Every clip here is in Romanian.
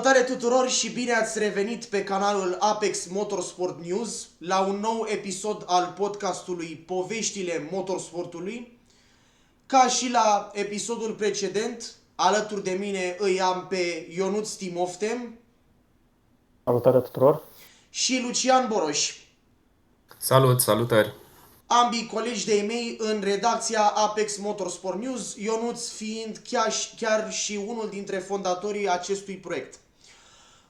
Salutare tuturor și bine ați revenit pe canalul Apex Motorsport News la un nou episod al podcastului Poveștile Motorsportului. Ca și la episodul precedent, alături de mine îi am pe Ionuț Timoftem. Salutare tuturor! Și Lucian Boroș. Salut, salutări! Ambii colegi de-ai mei în redacția Apex Motorsport News, Ionuț fiind chiar și unul dintre fondatorii acestui proiect.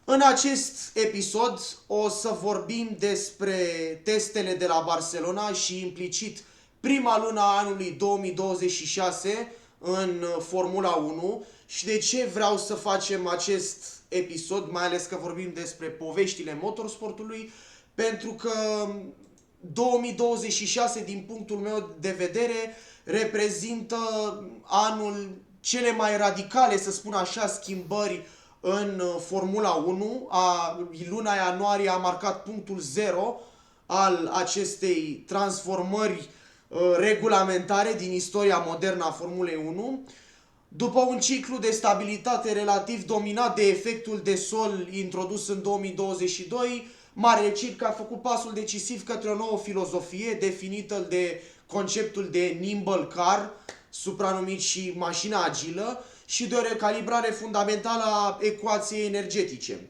În acest episod o să vorbim despre testele de la Barcelona și implicit prima lună a anului 2026 în Formula 1 și de ce vreau să facem acest episod, mai ales că vorbim despre poveștile motorsportului, pentru că 2026, din punctul meu de vedere, reprezintă anul cele mai radicale, să spun așa, schimbări în Formula 1. Luna ianuarie a marcat punctul zero al acestei transformări regulamentare din istoria modernă a Formulei 1. După un ciclu de stabilitate relativ dominat de efectul de sol introdus în 2022, Marele Circ a făcut pasul decisiv către o nouă filozofie definită de conceptul de Nimble Car, supranumit și mașina agilă, și de o recalibrare fundamentală a ecuației energetice.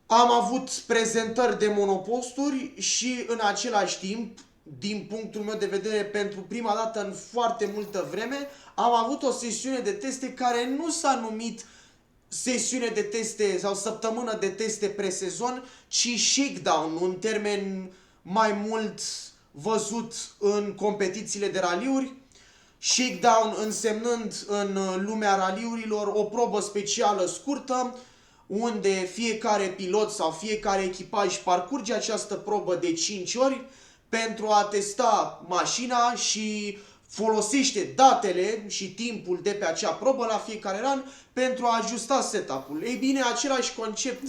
Am avut prezentări de monoposturi și în același timp, din punctul meu de vedere, pentru prima dată în foarte multă vreme, am avut o sesiune de teste care nu s-a numit sesiune de teste sau săptămână de teste presezon, ci shakedown, un termen mai mult văzut în competițiile de raliuri. Shakedown însemnând în lumea raliurilor o probă specială scurtă, unde fiecare pilot sau fiecare echipaj parcurge această probă de 5 ori pentru a testa mașina și folosește datele și timpul de pe acea probă la fiecare run pentru a ajusta setup-ul. Ei bine, același concept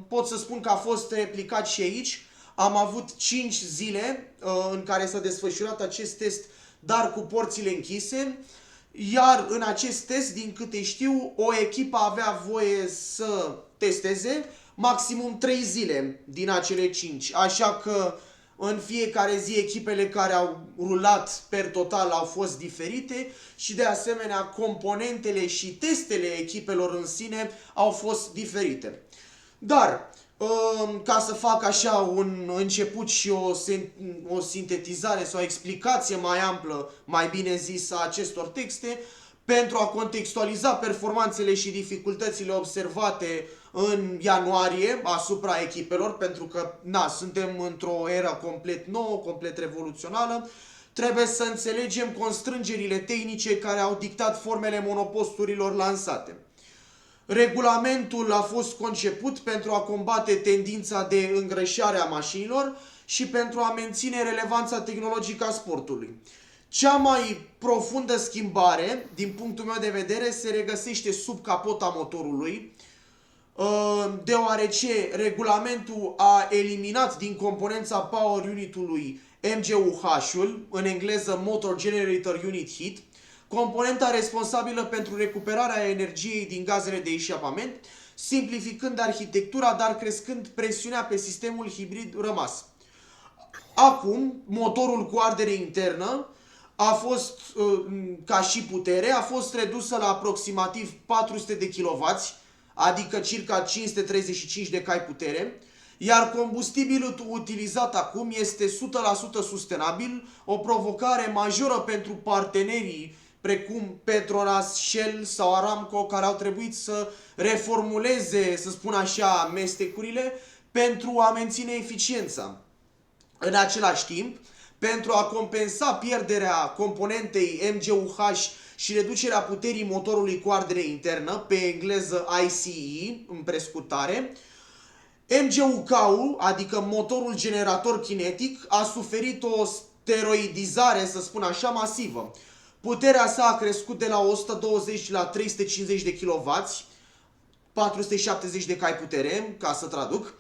pot să spun că a fost replicat și aici. Am avut 5 zile în care s-a desfășurat acest test, dar cu porțile închise. Iar în acest test, din câte știu, o echipă avea voie să testeze maximum 3 zile din acele 5. Așa că în fiecare zi echipele care au rulat per total au fost diferite și de asemenea componentele și testele echipelor în sine au fost diferite. Dar ca să fac așa un început și o sintetizare sau o explicație mai amplă, mai bine zis, a acestor texte, pentru a contextualiza performanțele și dificultățile observate în ianuarie asupra echipelor, pentru că suntem într-o eră complet nouă, complet revoluționară, trebuie să înțelegem constrângerile tehnice care au dictat formele monoposturilor lansate. Regulamentul a fost conceput pentru a combate tendința de îngrășare a mașinilor și pentru a menține relevanța tehnologică a sportului. Cea mai profundă schimbare, din punctul meu de vedere, se regăsește sub capota motorului, deoarece regulamentul a eliminat din componența Power Unit-ului MGUH-ul, în engleză Motor Generator Unit Heat, componenta responsabilă pentru recuperarea energiei din gazele de eșapament, simplificând arhitectura, dar crescând presiunea pe sistemul hibrid rămas. Acum, motorul cu ardere internă a fost, ca și putere, a fost redusă la aproximativ 400 de kW, adică circa 535 de cai putere, iar combustibilul utilizat acum este 100% sustenabil, o provocare majoră pentru partenerii precum Petronas, Shell sau Aramco, care au trebuit să reformuleze, să spun așa, amestecurile pentru a menține eficiența. În același timp, pentru a compensa pierderea componentei MGUH și reducerea puterii motorului cu ardere internă, pe engleză ICE, în prescurtare, MGUK-ul, adică motorul generator kinetic, a suferit o steroidizare, să spun așa, masivă. Puterea sa a crescut de la 120 la 350 de kW, 470 de cai putere, ca să traduc,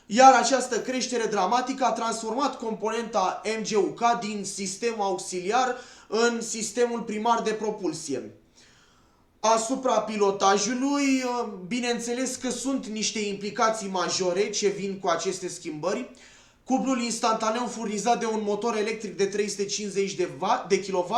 iar această creștere dramatică a transformat componenta MGUK din sistemul auxiliar în sistemul primar de propulsie. Asupra pilotajului, bineînțeles că sunt niște implicații majore ce vin cu aceste schimbări. Cuplul instantaneu furnizat de un motor electric de 350 de kW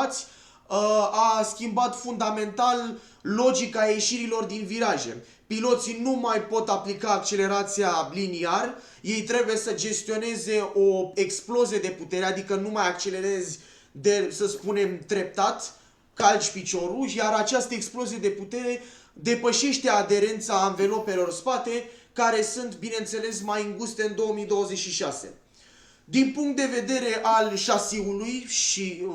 a schimbat fundamental logica ieșirilor din viraje. Piloții nu mai pot aplica accelerația liniar, ei trebuie să gestioneze o explozie de putere, adică nu mai accelerezi să spunem, treptat, calci piciorul, iar această explozie de putere depășește aderența anvelopelor spate, care sunt, bineînțeles, mai înguste în 2026. Din punct de vedere al șasiului și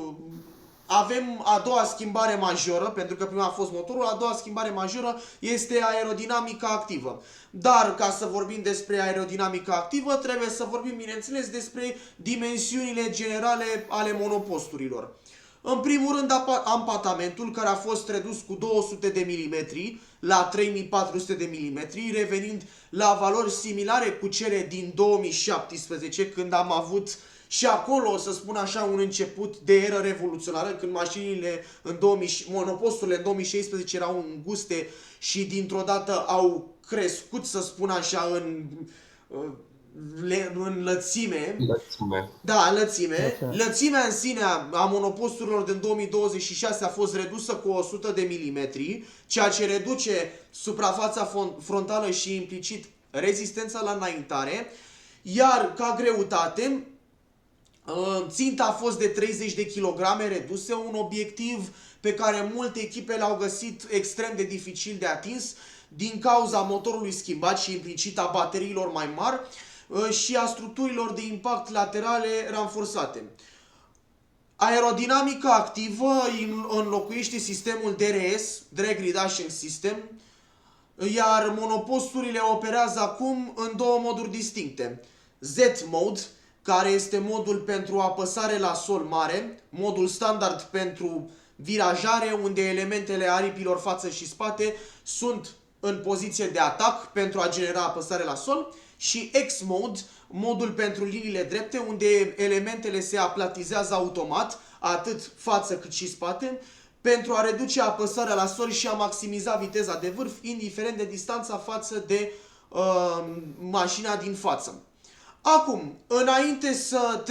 avem a doua schimbare majoră, pentru că prima a fost motorul, a doua schimbare majoră este aerodinamica activă. Dar ca să vorbim despre aerodinamica activă, trebuie să vorbim, bineînțeles, despre dimensiunile generale ale monoposturilor. În primul rând, ampatamentul, care a fost redus cu 200 de mm la 3400 de mm, revenind la valori similare cu cele din 2017, când am avut și acolo, să spun așa, un început de eră revoluționară, când mașinile, monoposturile în 2016 erau înguste și dintr-o dată au crescut, să spun așa, în lățime. Da, lățime. Lățimea în sine a monoposturilor din 2026 a fost redusă cu 100 de mm, ceea ce reduce suprafața frontală și implicit rezistența la înaintare, iar ca greutate, ținta a fost de 30 de kg reduse, un obiectiv pe care multe echipe l-au găsit extrem de dificil de atins din cauza motorului schimbat și implicit a bateriilor mai mari și a structurilor de impact laterale ranforsate. Aerodinamica activă înlocuiește sistemul DRS, Drag Reduction System, iar monoposturile operează acum în două moduri distincte. Z-Mode, care este modul pentru apăsare la sol mare, modul standard pentru virajare, unde elementele aripilor față și spate sunt în poziție de atac pentru a genera apăsare la sol, și X-Mode, modul pentru liniile drepte, unde elementele se aplatizează automat, atât față cât și spate, pentru a reduce apăsarea la sol și a maximiza viteza de vârf, indiferent de distanța față de mașina din față. Acum, înainte să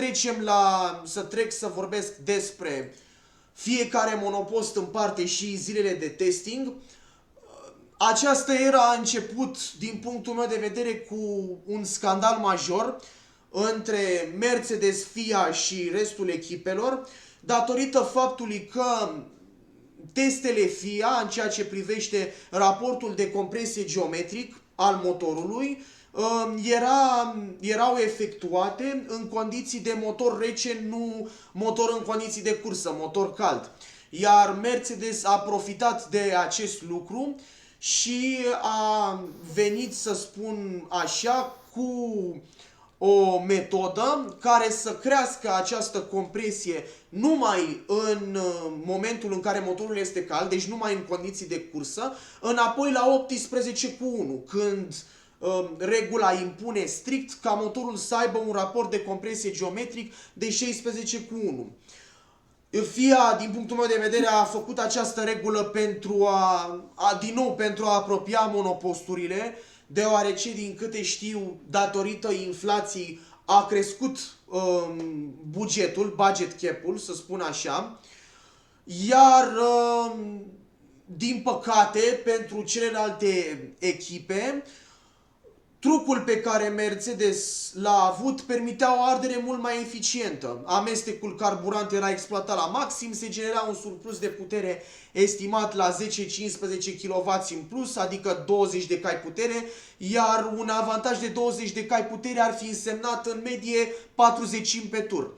trec să vorbesc despre fiecare monopost în parte și zilele de testing, această era a început, din punctul meu de vedere, cu un scandal major între Mercedes, FIA și restul echipelor, datorită faptului că testele FIA, în ceea ce privește raportul de compresie geometric al motorului, erau efectuate în condiții de motor rece, nu motor în condiții de cursă, motor cald. Iar Mercedes a profitat de acest lucru și a venit, să spun așa, cu o metodă care să crească această compresie numai în momentul în care motorul este cald, deci numai în condiții de cursă, înapoi la 18:1, când regula impune strict ca motorul să aibă un raport de compresie geometric de 16:1. FIA, din punctul meu de vedere, a făcut această regulă pentru pentru a apropia monoposturile, deoarece, din câte știu, datorită inflației, a crescut budget cap-ul, să spun așa, iar, din păcate, pentru celelalte echipe, trucul pe care Mercedes l-a avut permitea o ardere mult mai eficientă. Amestecul carburant era exploatat la maxim, se genera un surplus de putere estimat la 10-15 kW în plus, adică 20 de cai putere, iar un avantaj de 20 de cai putere ar fi însemnat în medie 40 pe tur.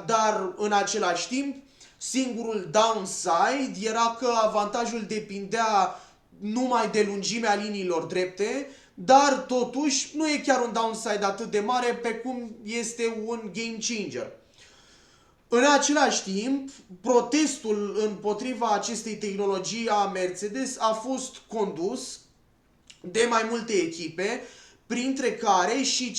Dar în același timp, singurul downside era că avantajul depindea numai de lungimea liniilor drepte, dar totuși nu e chiar un downside atât de mare pe cum este un game changer. În același timp, protestul împotriva acestei tehnologii a Mercedes a fost condus de mai multe echipe printre care și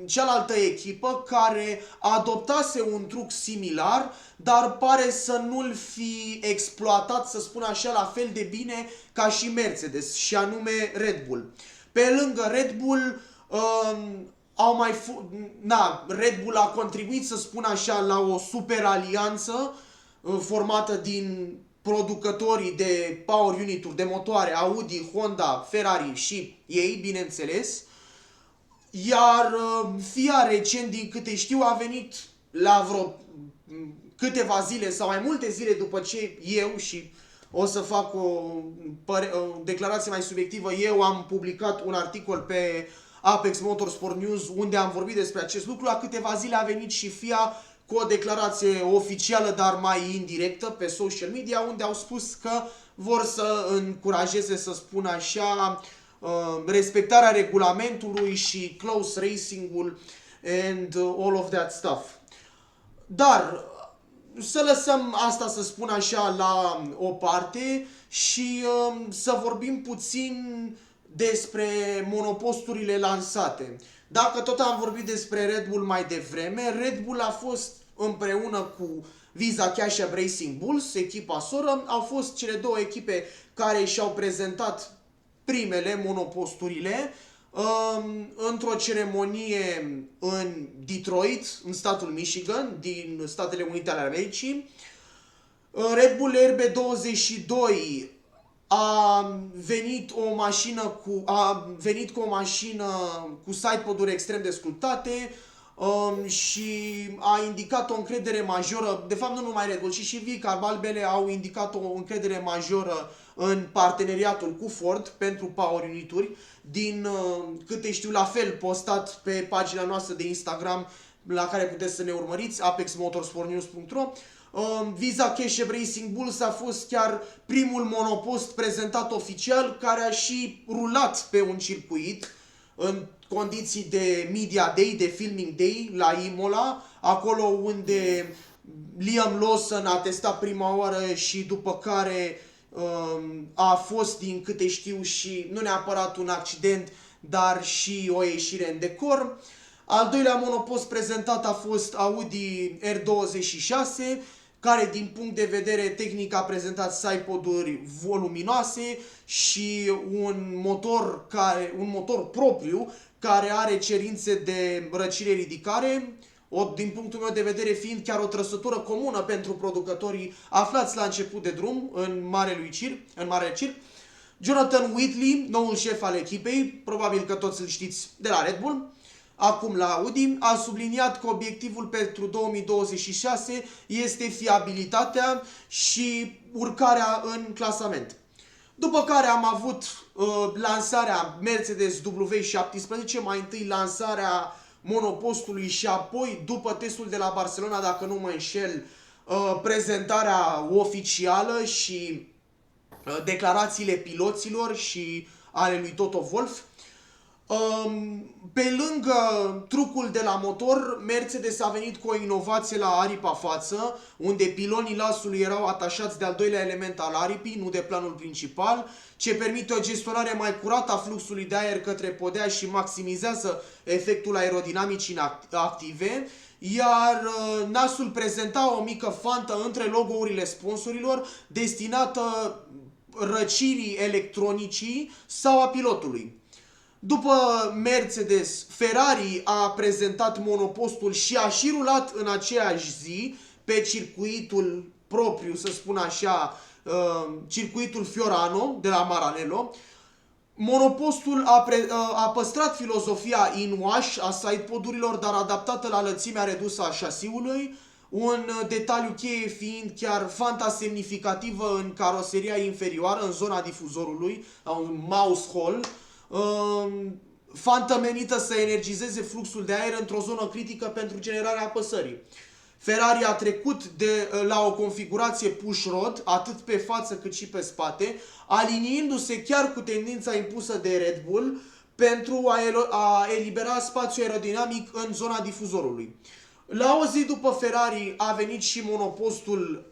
cealaltă echipă care adoptase un truc similar, dar pare să nu-l fi exploatat, să spun așa, la fel de bine ca și Mercedes, și anume Red Bull. Pe lângă Red Bull, Red Bull a contribuit, să spun așa, la o super alianță formată din producătorii de power unit-uri, de motoare, Audi, Honda, Ferrari și ei, bineînțeles. Iar FIA recent, din câte știu, a venit la vreo câteva zile sau mai multe zile după ce eu, și o să fac o declarație mai subiectivă, eu am publicat un articol pe Apex Motorsport News unde am vorbit despre acest lucru. La câteva zile a venit și FIA cu o declarație oficială, dar mai indirectă, pe social media, unde au spus că vor să încurajeze, să spun așa, respectarea regulamentului și close racing-ul and all of that stuff. Dar să lăsăm asta, să spun așa, la o parte și să vorbim puțin despre monoposturile lansate. Dacă tot am vorbit despre Red Bull mai devreme, Red Bull a fost împreună cu Visa Cash App Racing Bulls, echipa soră, au fost cele două echipe care și-au prezentat primele monoposturile într-o ceremonie în Detroit, în statul Michigan, din Statele Unite ale Americii. Red Bull RB22 a venit cu o mașină cu sidepod-uri extrem de sculptate și a indicat o încredere majoră, de fapt nu numai Red Bull, ci și Vicar Balbele au indicat o încredere majoră în parteneriatul cu Ford pentru power unit-uri, din câte știu, la fel postat pe pagina noastră de Instagram, la care puteți să ne urmăriți, apexmotorsportnews.ro. Visa Cash App Racing Bulls a fost chiar primul monopost prezentat oficial care a și rulat pe un circuit în condiții de Media Day, de Filming Day la Imola, acolo unde Liam Lawson a testat prima oară și după care a fost, din câte știu, și nu neapărat un accident, dar și o ieșire în decor. Al doilea monopost prezentat a fost Audi R26, care din punct de vedere tehnic a prezentat sidepod-uri voluminoase și un motor propriu care are cerințe de răcire ridicare, din punctul meu de vedere fiind chiar o trăsătură comună pentru producătorii aflați la început de drum în Marele Circ. Jonathan Whitley, noul șef al echipei, probabil că toți îl știți de la Red Bull, acum la Audi, a subliniat că obiectivul pentru 2026 este fiabilitatea și urcarea în clasament. După care am avut lansarea Mercedes W17, mai întâi lansarea monopostului și apoi, după testul de la Barcelona, dacă nu mă înșel, prezentarea oficială și declarațiile piloților și ale lui Toto Wolff. Pe lângă trucul de la motor, Mercedes a venit cu o inovație la aripa față, unde pilonii lasului erau atașați de al doilea element al aripii, nu de planul principal, ce permite o gestionare mai curată a fluxului de aer către podea și maximizează efectul aerodinamicii active, iar nasul prezenta o mică fantă între logourile sponsorilor destinată răcirii electronicii sau a pilotului. După Mercedes, Ferrari a prezentat monopostul și a și rulat în aceeași zi pe circuitul propriu, să spun așa, circuitul Fiorano de la Maranello. Monopostul a păstrat filozofia in-wash a sidepodurilor, dar adaptată la lățimea redusă a șasiului, un detaliu cheie fiind chiar fanta semnificativă în caroseria inferioară, în zona difuzorului, un mouse hole, fantă menită să energizeze fluxul de aer într-o zonă critică pentru generarea apăsării. Ferrari a trecut la o configurație push-rod, atât pe față cât și pe spate, aliniindu-se chiar cu tendința impusă de Red Bull pentru a elibera spațiu aerodinamic în zona difuzorului. La o zi după Ferrari a venit și monopostul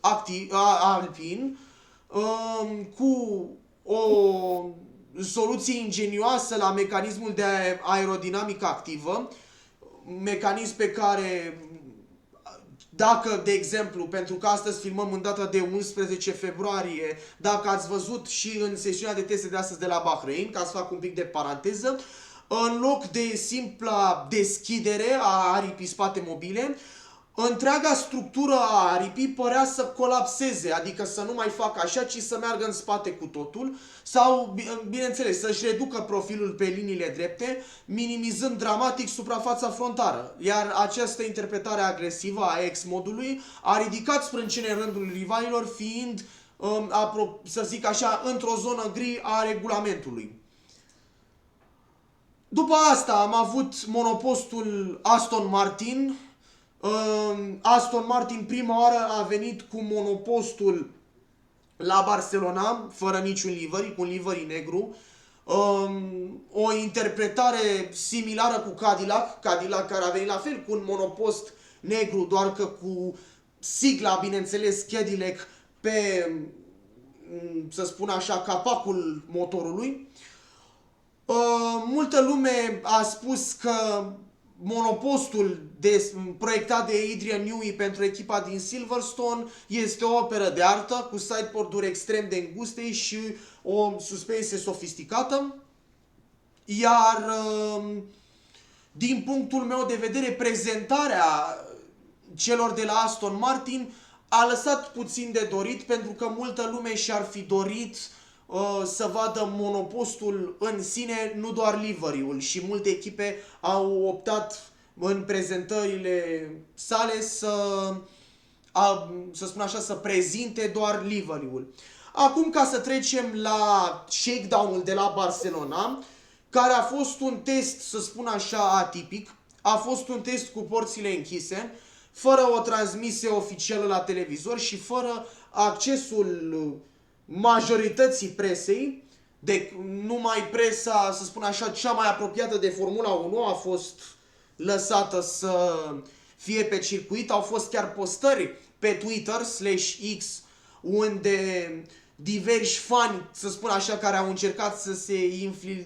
Alpine cu o soluție ingenioasă la mecanismul de aerodinamică activă, mecanism pe care, dacă, de exemplu, pentru că astăzi filmăm în data de 11 februarie, dacă ați văzut și în sesiunea de teste de astăzi de la Bahrain, ca să fac un pic de paranteză, în loc de simpla deschidere a aripii spate mobile, întreaga structură a aripii părea să colapseze, adică să nu mai facă așa, ci să meargă în spate cu totul, sau, bineînțeles, să-și reducă profilul pe liniile drepte, minimizând dramatic suprafața frontală. Iar această interpretare agresivă a X-modului a ridicat sprâncene în rândul rivalilor, fiind, să zic așa, într-o zonă gri a regulamentului. După asta am avut monopostul Aston Martin. Aston Martin prima oară a venit cu monopostul la Barcelona, fără niciun livery, cu un livery negru. O interpretare similară cu Cadillac, care a venit la fel cu un monopost negru, doar că cu sigla, bineînțeles, Cadillac pe, să spun așa, capacul motorului. Multă lume a spus că monopostul proiectat de Adrian Newey pentru echipa din Silverstone este o operă de artă cu sideboard-uri extrem de înguste și o suspensie sofisticată. Iar din punctul meu de vedere, prezentarea celor de la Aston Martin a lăsat puțin de dorit, pentru că multă lume și-ar fi dorit să vadă monopostul în sine, nu doar livery-ul, și multe echipe au optat în prezentările sale să spun așa, să prezinte doar livery-ul. Acum, ca să trecem la shakedown-ul de la Barcelona, care a fost un test, să spun așa, atipic. A fost un test cu porțile închise, fără o transmisie oficială la televizor și fără accesul majorității presei, numai presa, să spun așa, cea mai apropiată de Formula 1 a fost lăsată să fie pe circuit. Au fost chiar postări pe Twitter /X unde diversi fani, să spun așa, care au încercat să se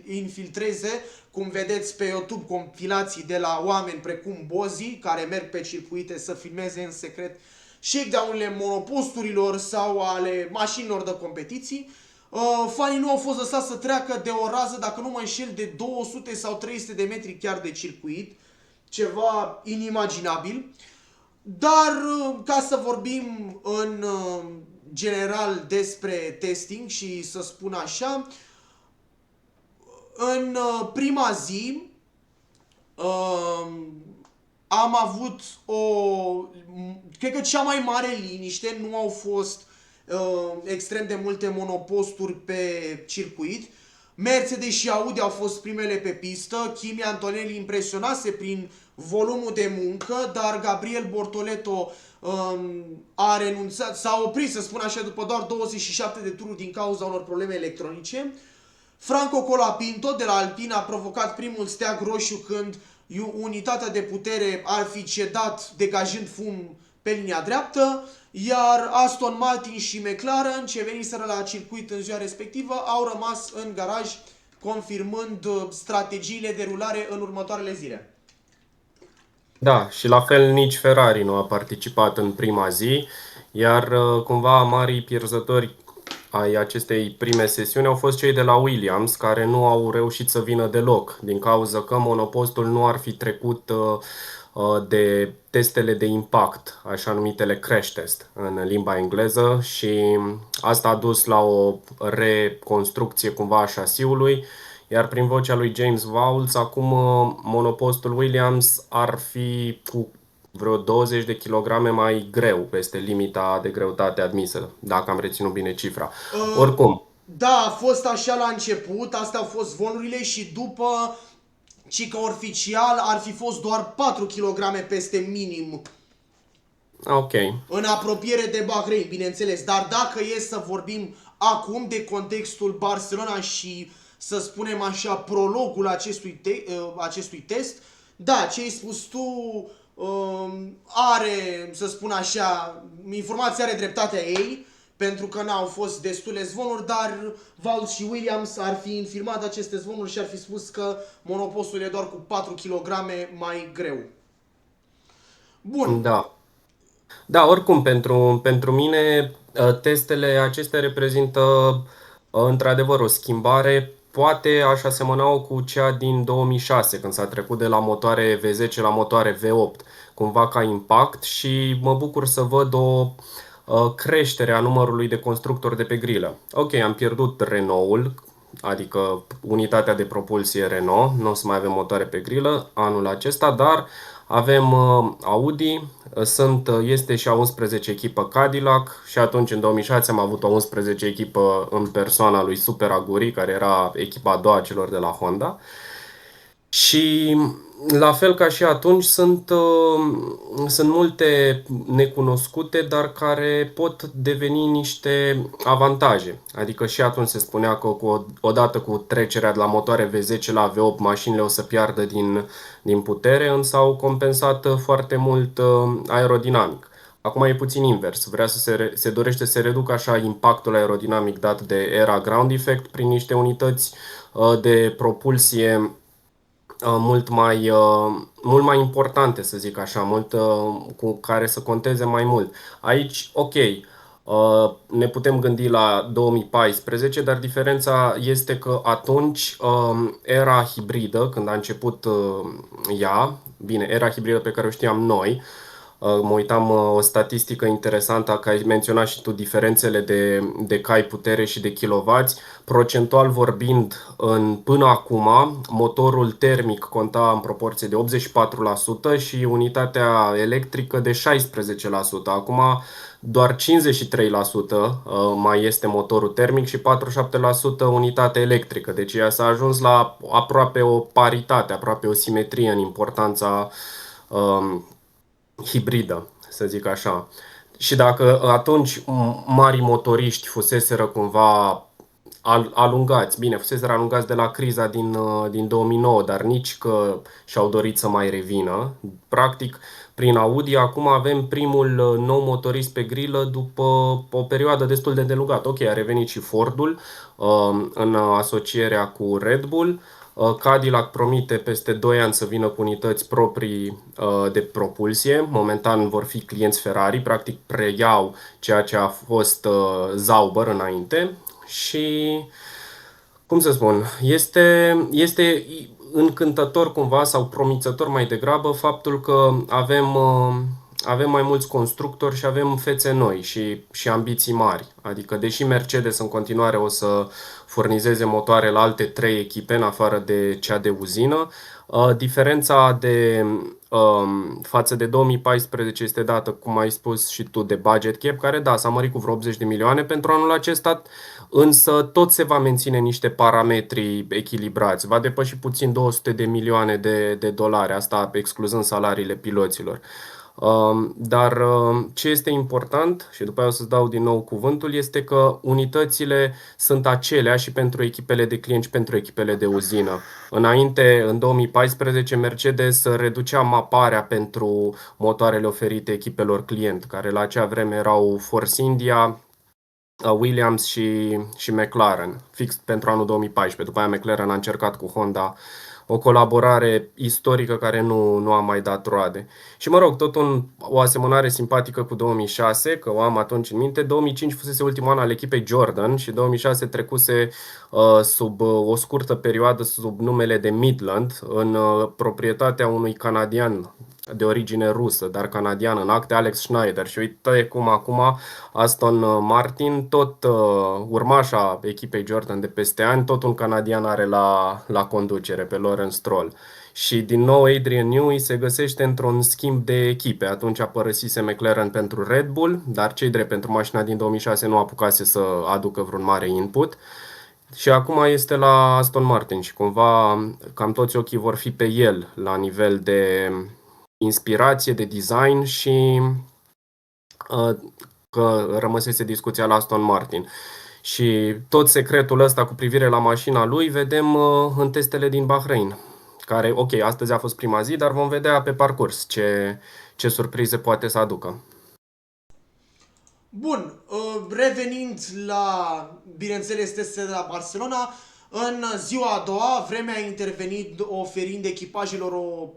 infiltreze, cum vedeți pe YouTube, compilații de la oameni precum Bozi, care merg pe circuite să filmeze în secret shakedown-urile monoposturilor sau ale mașinilor de competiții. Fanii nu au fost lăsați să treacă de o rază, dacă nu mă înșel, de 200 sau 300 de metri chiar de circuit. Ceva inimaginabil. Dar, ca să vorbim în general despre testing și să spun așa, în prima zi am avut cred că cea mai mare liniște, nu au fost extrem de multe monoposturi pe circuit. Mercedes și Audi au fost primele pe pistă. Kimi Antonelli impresionase prin volumul de muncă, dar Gabriel Bortoleto a renunțat, s-a oprit, să spun așa, după doar 27 de tururi din cauza unor probleme electronice. Franco Colapinto de la Alpine a provocat primul steag roșu când unitatea de putere ar fi cedat degajând fum pe linia dreaptă, iar Aston Martin și McLaren, ce veniseră la circuit în ziua respectivă, au rămas în garaj, confirmând strategiile de rulare în următoarele zile. Da, și la fel nici Ferrari nu a participat în prima zi, iar cumva marii pierzători ai acestei prime sesiuni au fost cei de la Williams, care nu au reușit să vină deloc, din cauza că monopostul nu ar fi trecut de testele de impact, așa numitele crash test în limba engleză, și asta a dus la o reconstrucție cumva a șasiului, iar prin vocea lui James Vowles, acum monopostul Williams ar fi cu vreo 20 de kilograme mai greu peste limita de greutate admisă, dacă am reținut bine cifra. Oricum. Da, a fost așa la început, astea au fost zvonurile și după, ci că oficial ar fi fost doar 4 kg peste minim. Ok. În apropiere de Bahrain, bineînțeles. Dar dacă e să vorbim acum de contextul Barcelona și, să spunem așa, prologul acestui test, da, ce ai spus tu are, să spun așa, informația are dreptatea ei, pentru că n-au fost destule zvonuri, dar Vauls și Williams ar fi infirmat aceste zvonuri și ar fi spus că monopostul e doar cu 4 kg mai greu. Bun. Da. Da, oricum, pentru mine, testele acestea reprezintă într-adevăr o schimbare. Poate aș asemăna-o cu cea din 2006, când s-a trecut de la motoare V10 la motoare V8, cumva ca impact, și mă bucur să văd o creștere a numărului de constructori de pe grilă. Ok, am pierdut Renault-ul, adică unitatea de propulsie Renault, nu o să mai avem motoare pe grilă anul acesta, dar avem Audi, este și a 11 echipă Cadillac și atunci în 2006 am avut o 11 echipă în persoana lui Super Aguri, care era echipa a doua celor de la Honda. Și la fel ca și atunci sunt multe necunoscute, dar care pot deveni niște avantaje. Adică și atunci se spunea că odată cu trecerea de la motoare V10 la V8 mașinile o să piardă din putere, însă au compensat foarte mult aerodinamic. Acum e puțin invers. Se dorește să reducă așa impactul aerodinamic dat de era ground effect prin niște unități de propulsie mult mai importante, să zic așa, cu care să conteze mai mult. Aici, ok, ne putem gândi la 2014, dar diferența este că atunci era hibridă, când a început ea, bine, era hibridă pe care o știam noi. Mă uitam o statistică interesantă, că ai menționat și tu diferențele de cai putere și de kilowați. Procentual vorbind, până acum, motorul termic conta în proporție de 84% și unitatea electrică de 16%. Acum doar 53% mai este motorul termic și 47% unitate electrică. Deci s-a ajuns la aproape o paritate, aproape o simetrie în importanța hibridă, să zic așa. Și dacă atunci mari motoriști fuseseră cumva alungați, bine, fuseseră alungați de la criza din 2009, dar nici că și-au dorit să mai revină. Practic, prin Audi acum avem primul nou motorist pe grilă după o perioadă destul de îndelungată. Ok, a revenit și Fordul în asocierea cu Red Bull. Cadillac promite peste 2 ani să vină cu unități proprii de propulsie. Momentan vor fi clienți Ferrari, practic preiau ceea ce a fost Sauber înainte. Și, cum să spun, este încântător cumva sau promițător mai degrabă faptul că avem mai mulți constructori și avem fețe noi și ambiții mari. Adică, deși Mercedes în continuare o să furnizeze motoare la alte 3 echipe în afară de cea de uzină, diferența față de 2014 este dată, cum ai spus și tu, de budget cap, care da, s-a mărit cu vreo 80 de milioane pentru anul acesta, însă tot se va menține niște parametri echilibrați. Va depăși puțin 200 de milioane de dolari, asta excluzând salariile piloților. Dar ce este important, și după aia o să-ți dau din nou cuvântul, este că unitățile sunt aceleași și pentru echipele de clienți și pentru echipele de uzină. Înainte, în 2014, Mercedes reducea maparea pentru motoarele oferite echipelor client, care la acea vreme erau Force India, Williams și McLaren, fix pentru anul 2014. După aia McLaren a încercat cu Honda o colaborare istorică care nu a mai dat roade. Și mă rog, tot o asemănare simpatică cu 2006, că o am atunci în minte. 2005 fusese ultimul an al echipei Jordan și 2006 trecuse sub o scurtă perioadă sub numele de Midland, în proprietatea unui canadian de origine rusă, dar canadian în acte, Alex Schneider. Și uite cum acum Aston Martin, tot urmașa echipei Jordan de peste ani, tot un canadian are la conducere, pe Lawrence Stroll. Și din nou Adrian Newey se găsește într-un schimb de echipe. Atunci a părăsise McLaren pentru Red Bull, dar cei drept pentru mașina din 2006 nu apucase să aducă vreun mare input. Și acum este la Aston Martin și cumva cam toți ochii vor fi pe el la nivel de inspirație, de design și că rămăsese discuția la Aston Martin. Și tot secretul ăsta cu privire la mașina lui vedem în testele din Bahrain, care, ok, astăzi a fost prima zi, dar vom vedea pe parcurs ce surprize poate să aducă. Bun, revenind la, bineînțeles, testele de la Barcelona, în ziua a doua, vremea a intervenit oferind echipajelor o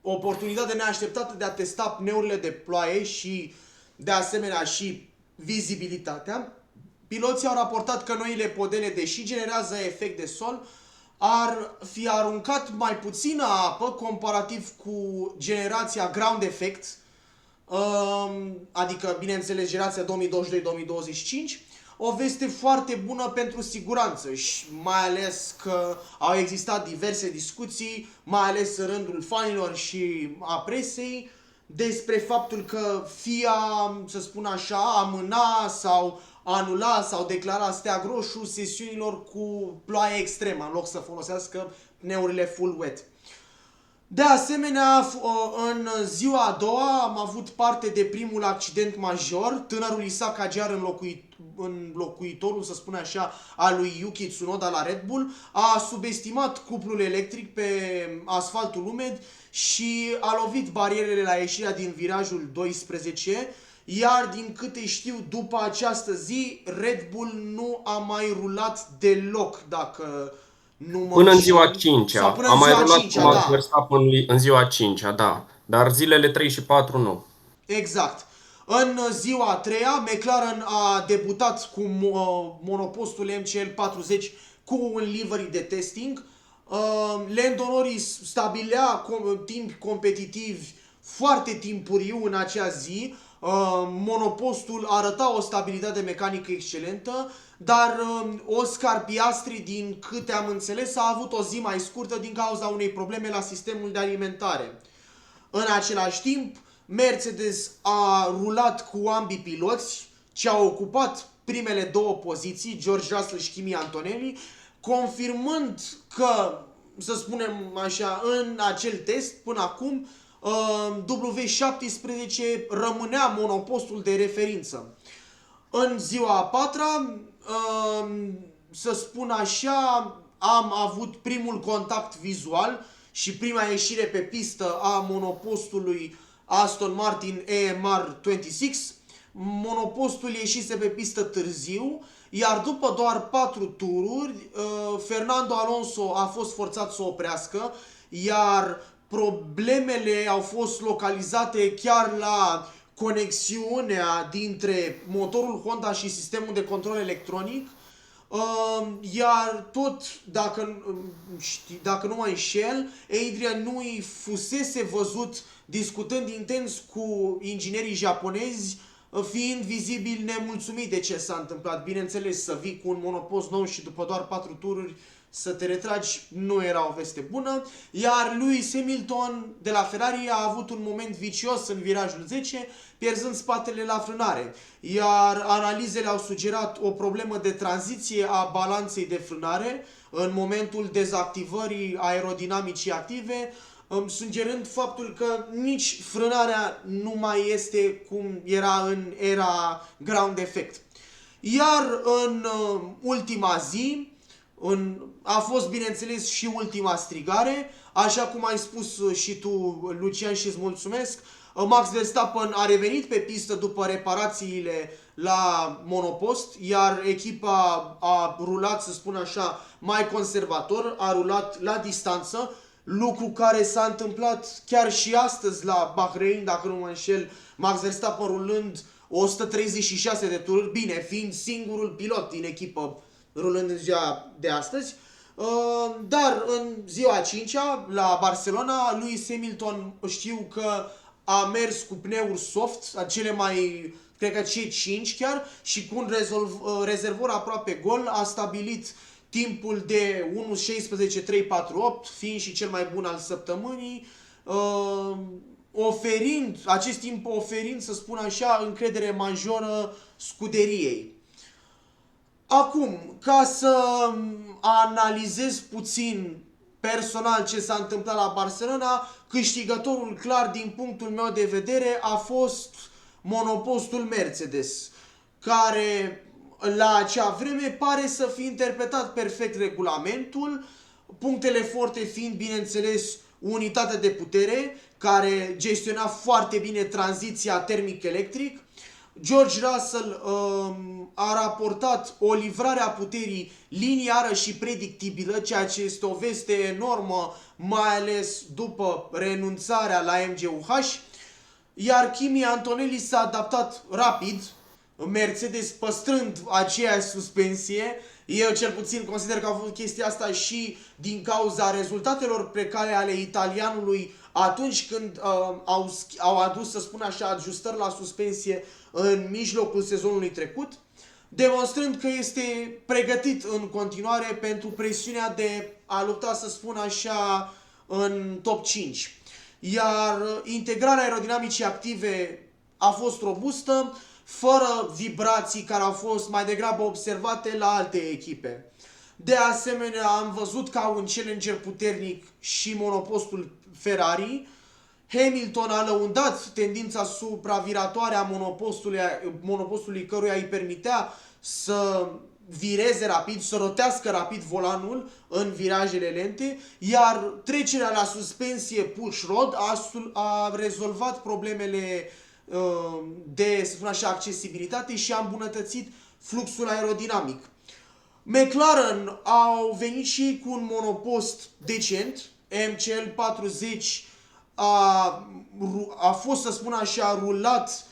oportunitate neașteptată de a testa pneurile de ploaie și, de asemenea, și vizibilitatea. Piloții au raportat că noile podele, deși generează efect de sol, ar fi aruncat mai puțină apă comparativ cu generația ground effect, adică, bineînțeles, generația 2022-2025, o veste foarte bună pentru siguranță și mai ales că au existat diverse discuții, mai ales în rândul fanilor și a presei, despre faptul că FIA, să spun așa, amâna sau anula sau declara steag roșu sesiunilor cu ploaie extremă, în loc să folosească pneurile full wet. De asemenea, în ziua a doua am avut parte de primul accident major. Tânărul Isaac Hadjar, înlocuitorul, să spun așa, al lui Yuki Tsunoda la Red Bull, a subestimat cuplul electric pe asfaltul umed și a lovit barierele la ieșirea din virajul 12, iar din câte știu, după această zi, Red Bull nu a mai rulat deloc, dacă nu mă Până în înșel. ziua 5-a. Sau până A în mai ziua rulat 5-a, cu Max da. Verstappen în ziua 5-a, da. Dar zilele 3 și 4 nu. Exact. În ziua a treia, McLaren a debutat cu monopostul MCL40 cu un livery de testing. Lando Norris stabilea timp competitivi foarte timpuriu în acea zi. Monopostul arăta o stabilitate mecanică excelentă, dar Oscar Piastri, din câte am înțeles, a avut o zi mai scurtă din cauza unei probleme la sistemul de alimentare. În același timp, Mercedes a rulat cu ambii piloți, ce au ocupat primele două poziții, George Russell și Kimi Antonelli, confirmând că, să spunem așa, în acel test, până acum, W17 rămânea monopostul de referință. În ziua a patra, să spun așa, am avut primul contact vizual și prima ieșire pe pistă a monopostului Aston Martin AMR 26. Monopostul ieșise pe pistă târziu, iar după doar 4 tururi, Fernando Alonso a fost forțat să oprească, iar problemele au fost localizate chiar la conexiunea dintre motorul Honda și sistemul de control electronic. Iar tot, dacă nu mă înșel, Adrian Newey fusese văzut discutând intens cu inginerii japonezi, fiind vizibil nemulțumit de ce s-a întâmplat. Bineînțeles, să vii cu un monopost nou și după doar 4 tururi să te retragi nu era o veste bună. Iar Lewis Hamilton de la Ferrari a avut un moment vicios în virajul 10, pierzând spatele la frânare. Iar analizele au sugerat o problemă de tranziție a balanței de frânare în momentul dezactivării aerodinamicii active, sugerând faptul că nici frânarea nu mai este cum era în era ground effect. Iar în ultima zi a fost, bineînțeles, și ultima strigare, așa cum ai spus și tu, Lucian, și îți mulțumesc. Max Verstappen a revenit pe pistă după reparațiile la monopost, iar echipa a rulat, să spun așa, mai conservator, a rulat la distanță, lucru care s-a întâmplat chiar și astăzi la Bahrain, dacă nu mă înșel, Max Verstappen rulând 136 de tururi, bine, fiind singurul pilot din echipă rulând în ziua de astăzi. Dar în ziua a 5-a, la Barcelona, Lewis Hamilton știu că a mers cu pneuri soft, cele mai, cred că cei 5 chiar, și cu un rezervor aproape gol, a stabilit timpul de 1.16.348, fiind și cel mai bun al săptămânii, acest timp oferind, să spun așa, încredere majoră scuderiei. Acum, ca să analizez puțin personal ce s-a întâmplat la Barcelona, câștigătorul clar din punctul meu de vedere a fost monopostul Mercedes, care la acea vreme pare să fi interpretat perfect regulamentul, punctele forte fiind, bineînțeles, unitatea de putere, care gestiona foarte bine tranziția termic-electric, George Russell a raportat o livrare a puterii liniară și predictibilă, ceea ce este o veste enormă, mai ales după renunțarea la MGUH, iar Kimi Antonelli s-a adaptat rapid, Mercedes păstrând aceeași suspensie. Eu cel puțin consider că a făcut chestia asta și din cauza rezultatelor precare ale italianului atunci când au adus, să spun așa, ajustări la suspensie în mijlocul sezonului trecut, demonstrând că este pregătit în continuare pentru presiunea de a lupta, să spun așa, în top 5. Iar integrarea aerodinamicii active a fost robustă, fără vibrații care au fost mai degrabă observate la alte echipe. De asemenea, am văzut ca un challenger puternic și monopostul Ferrari. Hamilton a lăundat tendința supraviratoare a monopostului căruia îi permitea să vireze rapid, să rotească rapid volanul în virajele lente, iar trecerea la suspensie push rod a rezolvat problemele de, să spun așa, accesibilitate și a îmbunătățit fluxul aerodinamic. McLaren au venit și cu un monopost decent, MCL 40 a fost, să spun așa, rulat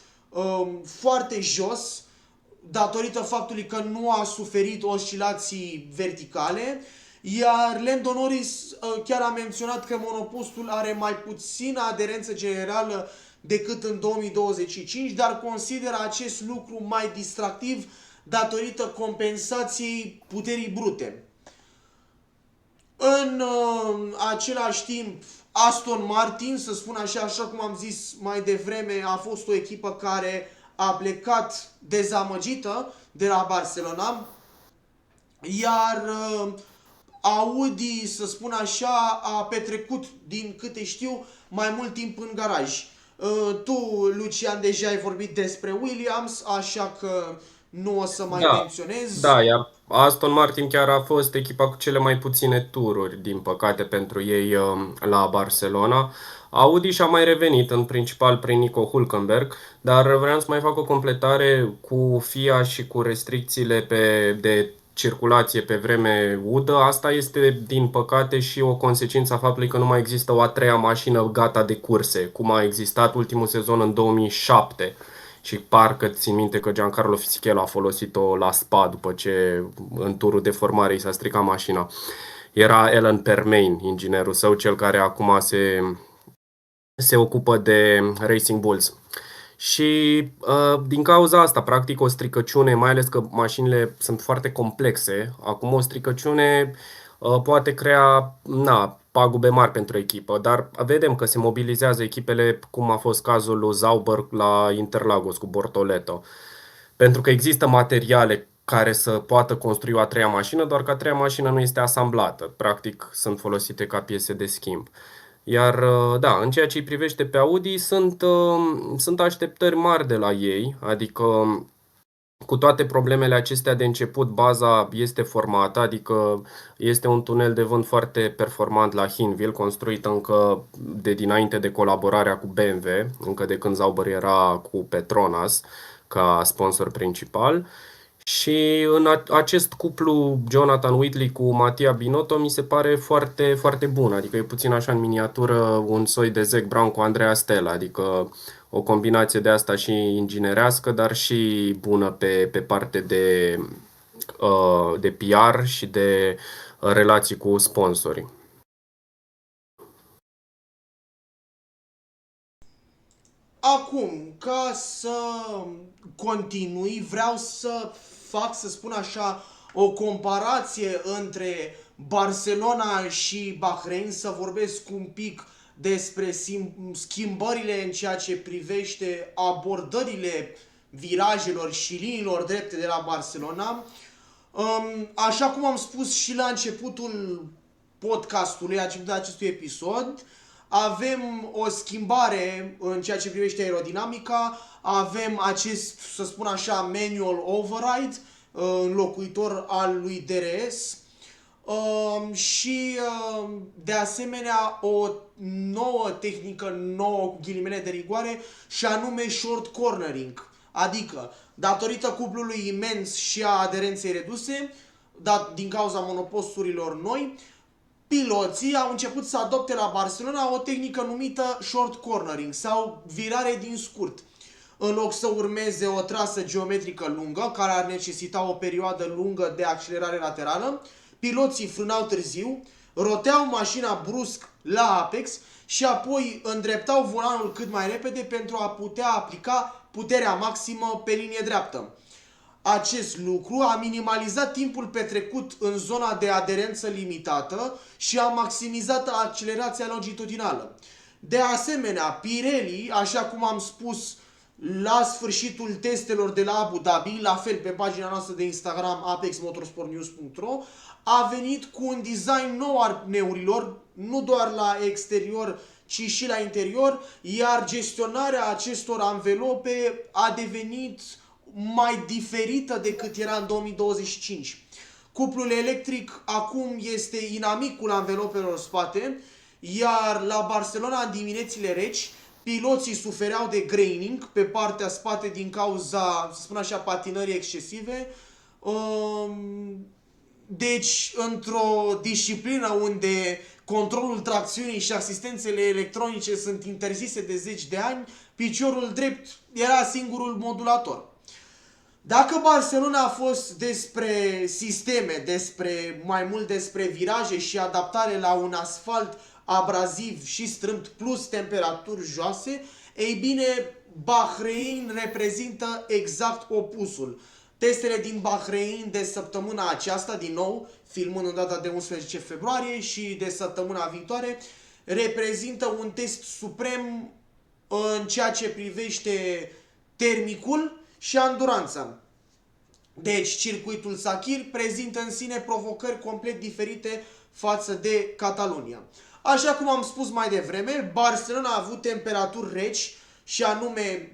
foarte jos, datorită faptului că nu a suferit oscilații verticale, iar Lando Norris chiar a menționat că monopostul are mai puțină aderență generală decât în 2025, dar consideră acest lucru mai distractiv datorită compensației puterii brute. În același timp, Aston Martin, să spun așa, așa cum am zis mai devreme, a fost o echipă care a plecat dezamăgită de la Barcelona, iar Audi, să spun așa, a petrecut, din câte știu, mai mult timp în garaj. Tu, Lucian, deja ai vorbit despre Williams, așa că nu o să mai menționez. Da, iar Aston Martin chiar a fost echipa cu cele mai puține tururi, din păcate, pentru ei la Barcelona. Audi și-a mai revenit, în principal prin Nico Hülkenberg, dar vreau să mai fac o completare cu FIA și cu restricțiile de circulație pe vreme udă. Asta este, din păcate, și o consecință a faptului că nu mai există o a treia mașină gata de curse, cum a existat ultimul sezon în 2007. Și parcă țin minte că Giancarlo Fisichella a folosit-o la Spa după ce în turul de formare i s-a stricat mașina. Era Alan Permain, inginerul său, cel care acum se ocupă de Racing Bulls. Și din cauza asta, practic, o stricăciune, mai ales că mașinile sunt foarte complexe, acum o stricăciune poate crea pagube mari pentru echipă, dar vedem că se mobilizează echipele, cum a fost cazul lui Sauber la Interlagos cu Bortoleto. Pentru că există materiale care să poată construi o a treia mașină, doar că a treia mașină nu este asamblată. Practic sunt folosite ca piese de schimb. Iar da, în ceea ce îi privește pe Audi, sunt așteptări mari de la ei, adică cu toate problemele acestea de început, baza este formată, adică este un tunel de vânt foarte performant la Hinwil, construit încă de dinainte de colaborarea cu BMW, încă de când Sauber era cu Petronas ca sponsor principal. Și în acest cuplu Jonathan Whitley cu Mattia Binotto mi se pare foarte, foarte bun. Adică e puțin așa în miniatură un soi de Zac Brown cu Andrea Stella. Adică o combinație de asta și inginerească, dar și bună pe parte de PR și de relații cu sponsorii. Acum, ca să continui, vreau să fac, să spun așa, o comparație între Barcelona și Bahrain, să vorbesc un pic despre schimbările în ceea ce privește abordările virajelor și liniilor drepte de la Barcelona. Așa cum am spus și la începutul podcastului, de acestui episod, avem o schimbare în ceea ce privește aerodinamica, avem acest, să spun așa, manual override, înlocuitor al lui DRS, și de asemenea o nouă tehnică, nouă cu ghilimele de rigoare, și anume short cornering. Adică, datorită cuplului imens și a aderenței reduse, din cauza monoposturilor noi, piloții au început să adopte la Barcelona o tehnică numită short cornering sau virare din scurt. În loc să urmeze o trasă geometrică lungă, care ar necesita o perioadă lungă de accelerare laterală, piloții frânau târziu, roteau mașina brusc la apex și apoi îndreptau volanul cât mai repede pentru a putea aplica puterea maximă pe linie dreaptă. Acest lucru a minimalizat timpul petrecut în zona de aderență limitată și a maximizat accelerația longitudinală. De asemenea, Pirelli, așa cum am spus la sfârșitul testelor de la Abu Dhabi, la fel pe pagina noastră de Instagram apexmotorsportnews.ro, a venit cu un design nou al pneurilor, nu doar la exterior, ci și la interior, iar gestionarea acestor anvelope a devenit mai diferită decât era în 2025. Cuplul electric acum este inamicul anvelopelor spate, iar la Barcelona, în diminețile reci, piloții sufereau de graining pe partea spate din cauza, să spun așa, patinării excesive. Deci, într-o disciplină unde controlul tracțiunii și asistențele electronice sunt interzise de zeci de ani, piciorul drept era singurul modulator. Dacă Barcelona a fost despre sisteme, mai mult despre viraje și adaptare la un asfalt abraziv și strâmt plus temperaturi joase, ei bine, Bahrein reprezintă exact opusul. Testele din Bahrein de săptămâna aceasta, din nou, filmând în data de 11 februarie și de săptămâna viitoare, reprezintă un test suprem în ceea ce privește termicul și anduranța. Deci, circuitul Sakhir prezintă în sine provocări complet diferite față de Catalunia. Așa cum am spus mai devreme, Barcelona a avut temperaturi reci, și anume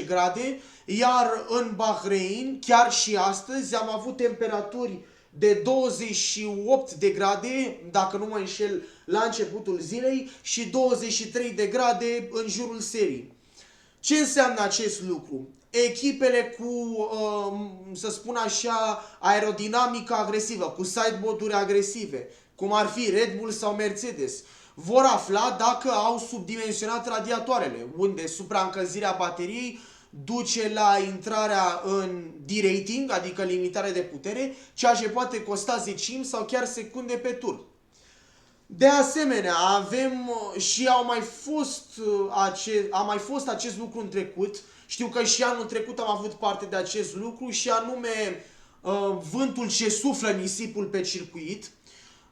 10-15 grade, iar în Bahrein, chiar și astăzi, am avut temperaturi de 28 de grade, dacă nu mă înșel, la începutul zilei și 23 de grade în jurul serii. Ce înseamnă acest lucru? Echipele cu, să spun așa, aerodinamică agresivă, cu sideboard-uri agresive, cum ar fi Red Bull sau Mercedes, vor afla dacă au subdimensionat radiatoarele, unde supraîncălzirea bateriei duce la intrarea în derating, adică limitare de putere, ceea ce poate costa zecimi sau chiar secunde pe tur. De asemenea, avem și a mai fost acest lucru în trecut. Știu că și anul trecut am avut parte de acest lucru și anume vântul ce suflă nisipul pe circuit.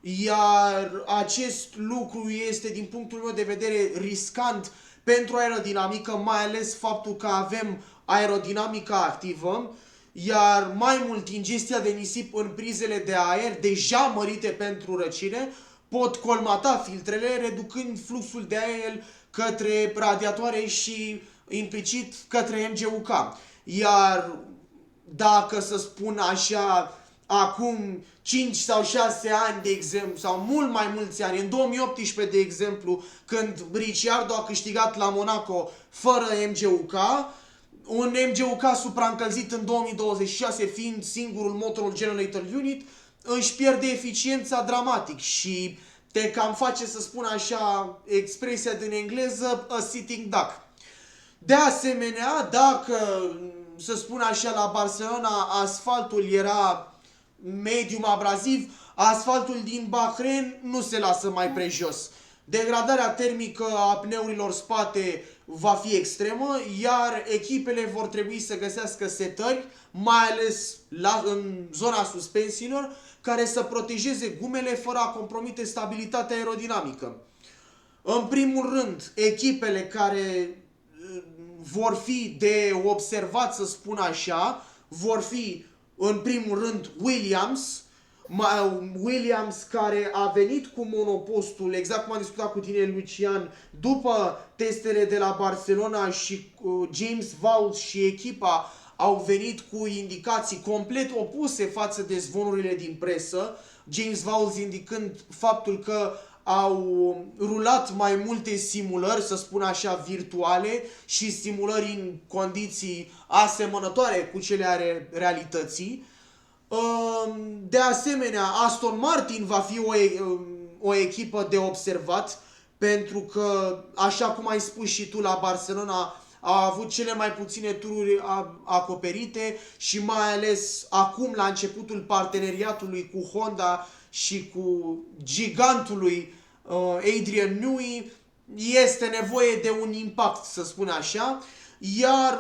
Iar acest lucru este, din punctul meu de vedere, riscant pentru aerodinamică, mai ales faptul că avem aerodinamica activă, iar mai mult ingestia de nisip în prizele de aer, deja mărite pentru răcire, pot colmata filtrele, reducând fluxul de aer către radiatoare și implicit către MGUK. Iar dacă să spun așa, acum 5 sau 6 ani, de exemplu, sau mult mai mulți ani, în 2018, de exemplu, când Ricciardo a câștigat la Monaco fără MGUK, un MGUK supraîncălzit în 2026, fiind singurul motorul generator unit, își pierde eficiența dramatic și te cam face, să spun așa, expresia din engleză, a sitting duck. De asemenea, dacă, să spun așa, la Barcelona asfaltul era medium abraziv, asfaltul din Bahrain nu se lasă mai prejos. Degradarea termică a pneurilor spate va fi extremă, iar echipele vor trebui să găsească setări, mai ales în zona suspensiilor, care să protejeze gumele fără a compromite stabilitatea aerodinamică. În primul rând, echipele care vor fi de observat, să spun așa, vor fi în primul rând Williams, care a venit cu monopostul, exact cum am discutat cu tine, Lucian, după testele de la Barcelona, și James Vowles și echipa au venit cu indicații complet opuse față de zvonurile din presă, James Vowles indicând faptul că au rulat mai multe simulări, să spun așa, virtuale și simulări în condiții asemănătoare cu cele ale realității. De asemenea, Aston Martin va fi o echipă de observat, pentru că, așa cum ai spus și tu, la Barcelona au avut cele mai puține tururi acoperite și mai ales acum, la începutul parteneriatului cu Honda și cu gigantului Adrian Newey, este nevoie de un impact, să spun așa, iar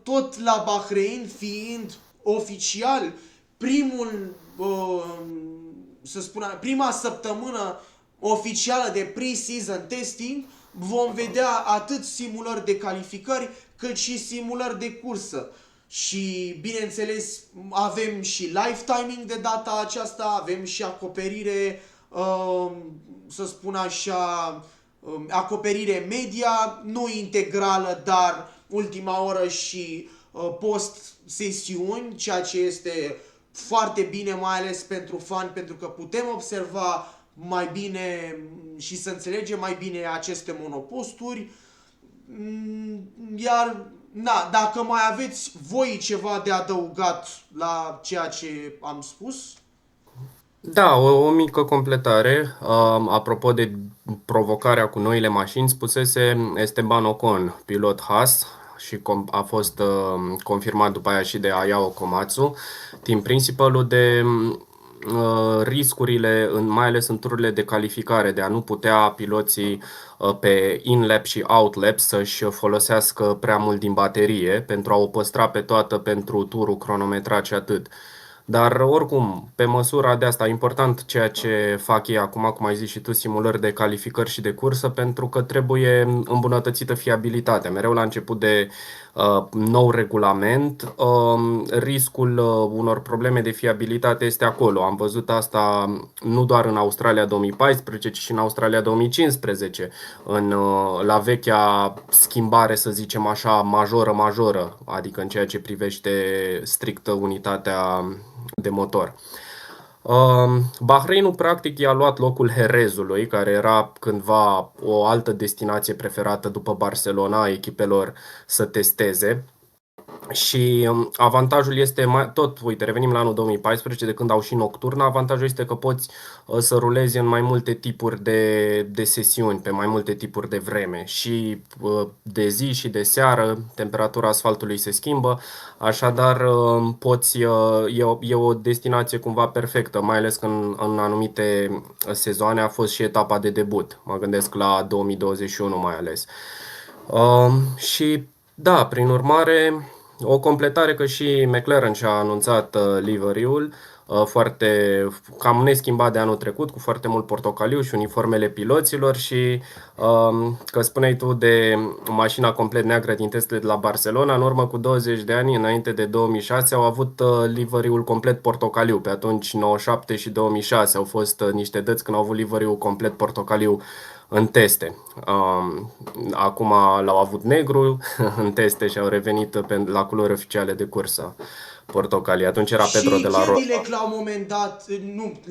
tot la Bahrain, fiind oficial prima săptămână oficială de pre-season testing, vom vedea atât simulări de calificări, cât și simulări de cursă. Și, bineînțeles, avem și live timing de data aceasta, avem și acoperire, să spun așa, acoperire media, nu integrală, dar ultima oră și post-sesiuni, ceea ce este foarte bine, mai ales pentru fani, pentru că putem observa mai bine și să înțelegem mai bine aceste monoposturi. Iar, dacă mai aveți voi ceva de adăugat la ceea ce am spus. Da, o mică completare. Apropo de provocarea cu noile mașini, spusese Esteban Ocon, pilot Haas, și a fost confirmat după aia și de Ayao Komatsu, team principalul, de riscurile, mai ales în tururile de calificare, de a nu putea piloții pe in-lap și out-lap să-și folosească prea mult din baterie pentru a o păstra pe toată pentru turul cronometrat și atât. Dar oricum, pe măsura de asta, important ceea ce fac ei acum, cum ai zis și tu, simulări de calificări și de cursă, pentru că trebuie îmbunătățită fiabilitatea. Mereu la început de nou regulament, riscul unor probleme de fiabilitate este acolo. Am văzut asta nu doar în Australia 2014, ci și în Australia 2015, la vechea schimbare, să zicem așa, majoră, adică în ceea ce privește strict unitatea de motor. Bahreinul practic i-a luat locul Jerezului, care era cândva o altă destinație preferată după Barcelona a echipelor să testeze. Și avantajul este tot, uite, revenim la anul 2014, de când au și nocturnă. Avantajul este că poți să rulezi în mai multe tipuri de sesiuni, pe mai multe tipuri de vreme, și de zi și de seară. Temperatura asfaltului se schimbă, așadar e o destinație cumva perfectă, mai ales că în anumite sezoane a fost și etapa de debut. Mă gândesc la 2021 mai ales. Și da, prin urmare, o completare că și McLaren și-a anunțat livery-ul cam neschimbat de anul trecut, cu foarte mult portocaliu și uniformele piloților, și că spuneai tu de mașina complet neagră din testele de la Barcelona, în urmă cu 20 de ani, înainte de 2006, au avut livery-ul complet portocaliu. Pe atunci, 97 și 2006 au fost niște dăți când au avut livery-ul complet portocaliu în teste. Acum l-au avut negru în teste și au revenit la culori oficiale de cursă portocalii. Atunci era Pedro de la Rosa. Și Cadillac la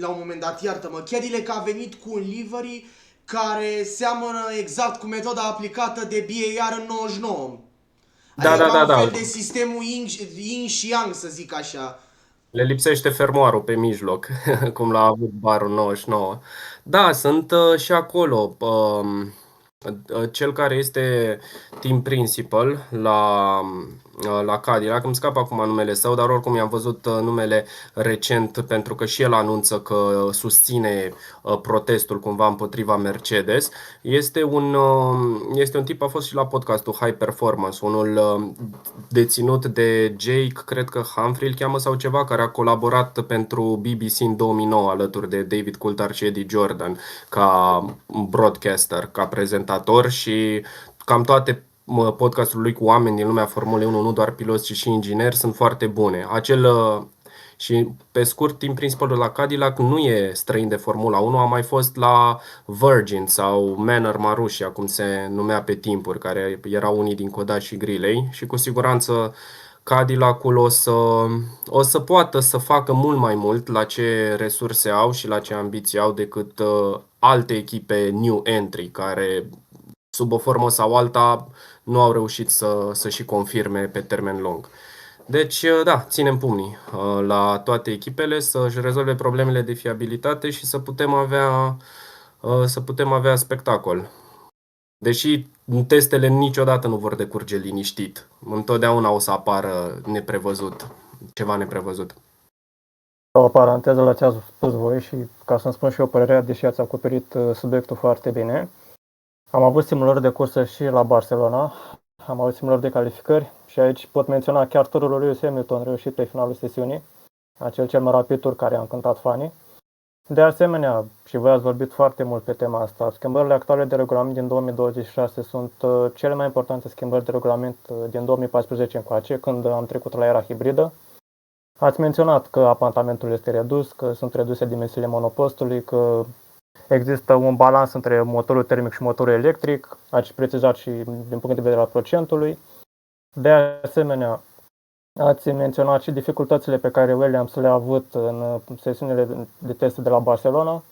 un moment dat, iartă-mă, Cadillac a venit cu un livery care seamănă exact cu metoda aplicată de BAR în 99. Adică un fel de sistemul yin și yang, să zic așa. Le lipsește fermoarul pe mijloc, cum l-a avut barul 99. Da, sunt și acolo. Cel care este team principal la Cadillac, îmi scapă acum numele său, dar oricum i-am văzut numele recent, pentru că și el anunță că susține protestul cumva împotriva Mercedes. Este un tip, a fost și la podcastul High Performance, unul deținut de Jake, cred că Humphrey îl cheamă sau ceva, care a colaborat pentru BBC în 2009 alături de David Coulthard și Eddie Jordan ca broadcaster, ca prezentator, și cam toate podcastul lui cu oameni din lumea Formulei 1, nu doar piloți, ci și ingineri, sunt foarte bune. Și pe scurt, team principalul la Cadillac nu e străin de Formula 1, a mai fost la Virgin sau Manor Marussia, cum se numea pe timpuri, care erau unii din Koda și Grilei, și cu siguranță Cadillacul o să poată să facă mult mai mult la ce resurse au și la ce ambiții au decât alte echipe new entry care sub o formă sau alta nu au reușit să și confirme pe termen lung. Deci, da, ținem pumnii la toate echipele să-și rezolve problemele de fiabilitate și să putem avea spectacol. Deși testele niciodată nu vor decurge liniștit. Întotdeauna o să apară ceva neprevăzut. O paranteză la ce ați spus voi și ca să-mi spun și eu părerea, deși ați acoperit subiectul foarte bine. Am avut simulări de cursă și la Barcelona, am avut simulări de calificări și aici pot menționa chiar turul lui Lewis Hamilton reușit pe finalul sesiunii, acel cel mai rapid tur care a încântat fanii. De asemenea, și voi ați vorbit foarte mult pe tema asta, schimbările actuale de regulament din 2026 sunt cele mai importante schimbări de regulament din 2014 încoace, când am trecut la era hibridă. Ați menționat că apantamentul este redus, că sunt reduse dimensiunile monopostului, că există un balans între motorul termic și motorul electric, ați precizat și din punct de vedere al procentului. De asemenea, ați menționat și dificultățile pe care Williams le-a avut în sesiunile de teste de la Barcelona,